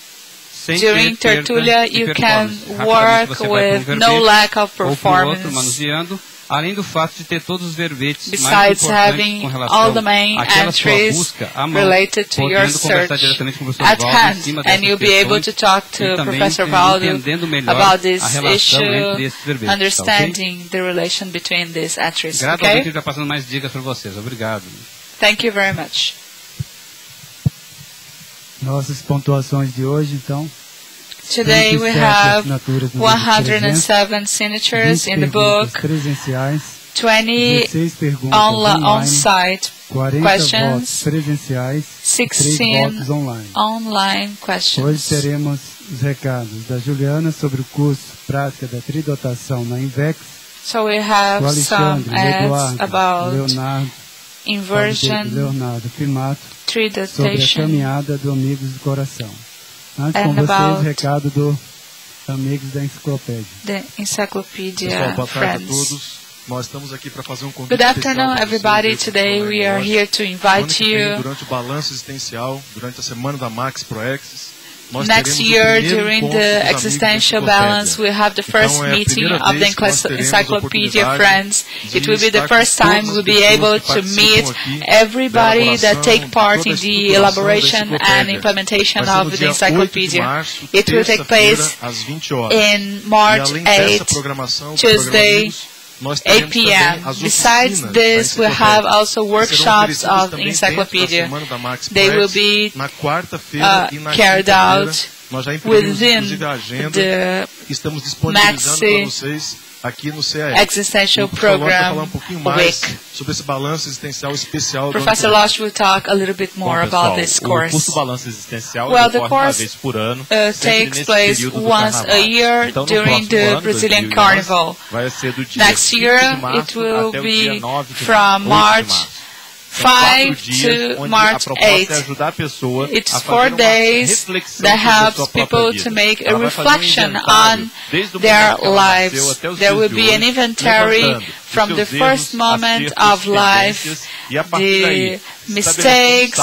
During Tertúlia, you can work with no lack of performance. Manuseando, além do fato de ter todos os verbetes besides mais importantes having com all the relação main àquela sua entries busca à mão, related to your podendo conversar search diretamente com o professor at Waldo em hand, cima and dessas you'll be able to talk to e também Professor Waldo entendendo melhor about this a relação entre issue, esses verbetes, understanding the relation between these entries. Gradualmente Okay? ele vai passando mais dicas para vocês. Obrigado. Thank you very much. Nossas pontuações de hoje, então. Today we have 107 signatures in the book, 20 on-site questions, 16 online questions. Hoje teremos os recados da Juliana sobre o curso Prática da Tridotação na INVEX. So we have some ads about Leonardo Firmato, sobre a caminhada do Amigos do Coração. Antes com vocês, recado do Amigos da Enciclopédia. The Encyclopedia Pessoal, boa tarde Friends. a todos. Nós estamos aqui para fazer convite Good afternoon, especial everybody. Today we are here to invite you. Durante o balanço existencial, durante a semana da Max Proexis, Next year, during the existential balance, we have the first meeting of the Encyclopedia Friends. It will be the first time we'll be able to meet everybody that take part in the elaboration and implementation of the Encyclopedia. It will take place in March 8, Tuesday, 8 p.m. Besides this, we have also workshops of the Encyclopedia. They will be carried out within the Maxi aqui no CEAEC. Existential Program Week. Sobre esse balanço existencial especial. Professor Losh will talk a little bit more about this course. O curso balanço existencial the course takes place once a year during the Brazilian Carnival. Next year it will be from March 5 to March 8. It's 4 days that helps people to make a reflection on their lives. There will be an inventory from the first moment of life, the mistakes,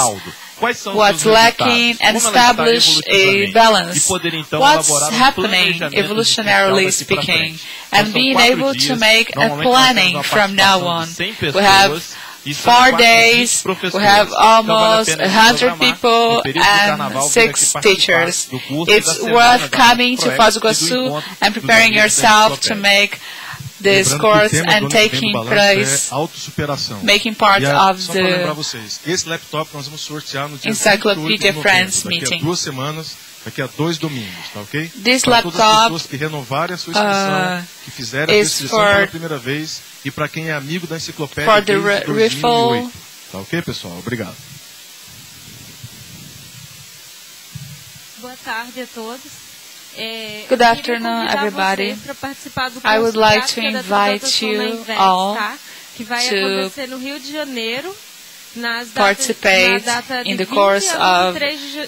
what's lacking, and establish a balance. What's happening, evolutionarily speaking, and being able to make a planning from now on. We have 4 days, we have almost 100 people and 6 teachers. It's worth coming to Foz do Iguaçu and preparing yourself to make this course and taking place, making part of the Encyclopedia Friends meeting. Daqui a 2 domingos, tá ok? This laptop que renovarem a sua inscrição, que fizeram a inscrição pela primeira vez, e para quem é amigo da enciclopédia desde 2008. Tá ok, pessoal? Obrigado. Boa tarde a todos. Good afternoon, everybody. I would like to invite you all que vai acontecer no Rio de Janeiro, participate in the course of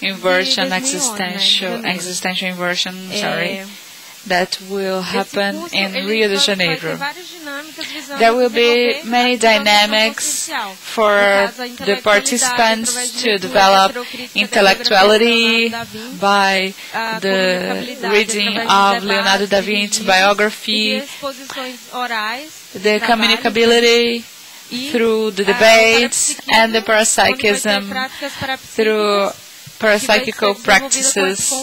inversion, existential inversion, that will happen in Rio de Janeiro. There will be many dynamics for the participants to develop intellectuality by the reading of Leonardo da Vinci biography, the communicability through the debates, and the parapsychism through parapsychical practices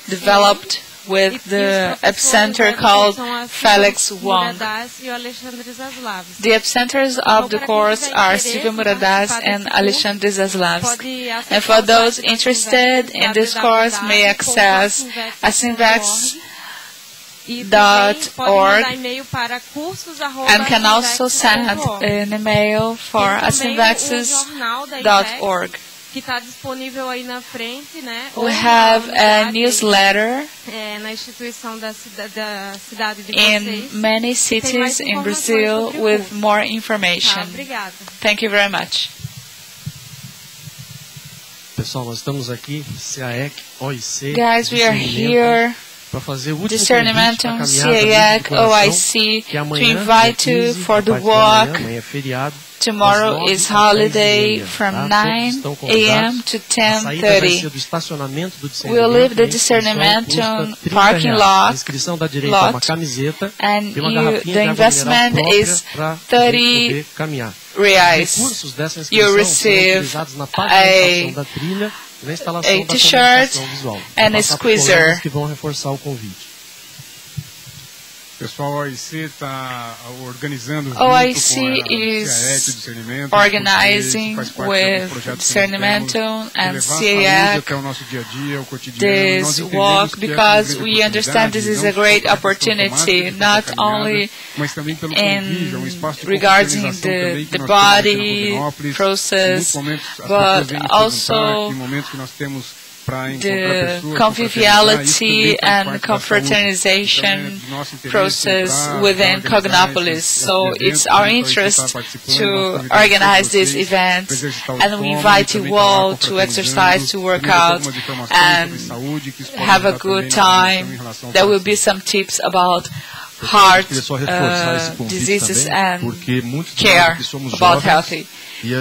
developed with the epicenter called Felix Wong. The epicenters of the course are Silvio Muradas and Alexandre Zaslavsky. And for those interested in this course may access asinvex.org and can also send an email for asinvexes.org. We have a newsletter in many cities in Brazil with more information. Thank you very much. Pessoal, nós estamos aqui, CEAEC, OIC. Guys, we are here. Discernimentum, CEAEC, OIC, to invite you for the walk. Tomorrow is holiday from 9 a.m. to 10:30. We'll leave the Discernimentum parking lot, and the investment is 30 reais. You receive a t-shirt and a squeezer. Pessoal, a OIC está organizando. OIC is organizing with Discernimentum and CEAEC this walk because we understand this is a great opportunity, not only regarding the body process, but also the conviviality and confraternization process within Cognopolis. So it's our interest to organize this event, and we invite you all to exercise, to work out, and have a good time. There will be some tips about heart diseases and care about healthy. We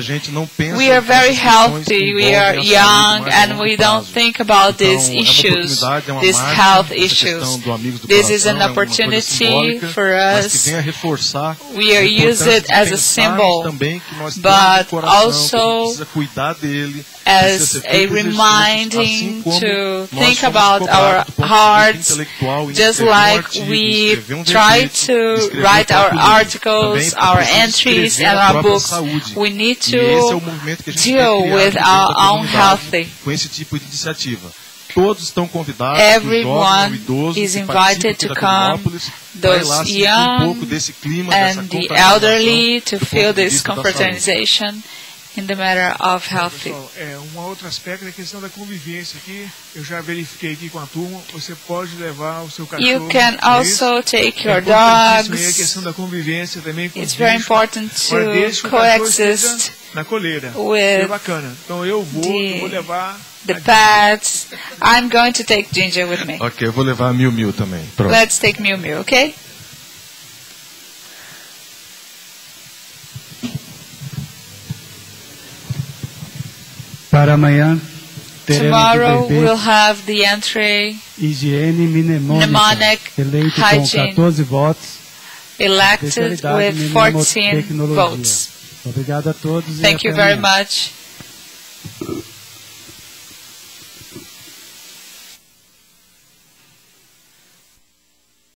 are very healthy, we are young, and we don't think about these issues, these health issues. This is an opportunity for us. We are used it as a symbol, but also as a reminding to think about our hearts, just like we try to write our articles, our entries, and our books. We need to deal with our own health. Everyone is invited to come, those young and the elderly, to feel this confraternization in the matter of health. Outro aspecto é a questão da convivência aqui. Eu já verifiquei aqui com a turma. Você pode levar o seu cachorro. You can also take your dogs. A questão da convivência também. It's very important to coexist na coleira. With bacana. Então eu vou levar the pets. I'm going to take Ginger with me. Ok, eu vou levar Miu também. Pronto. Let's take Miu, okay? Para amanhã, tomorrow we'll have the entry higiene mnemonic eleito hygiene, com 14 votos, elected with 14 votes. Obrigado a todos. Thank you very much.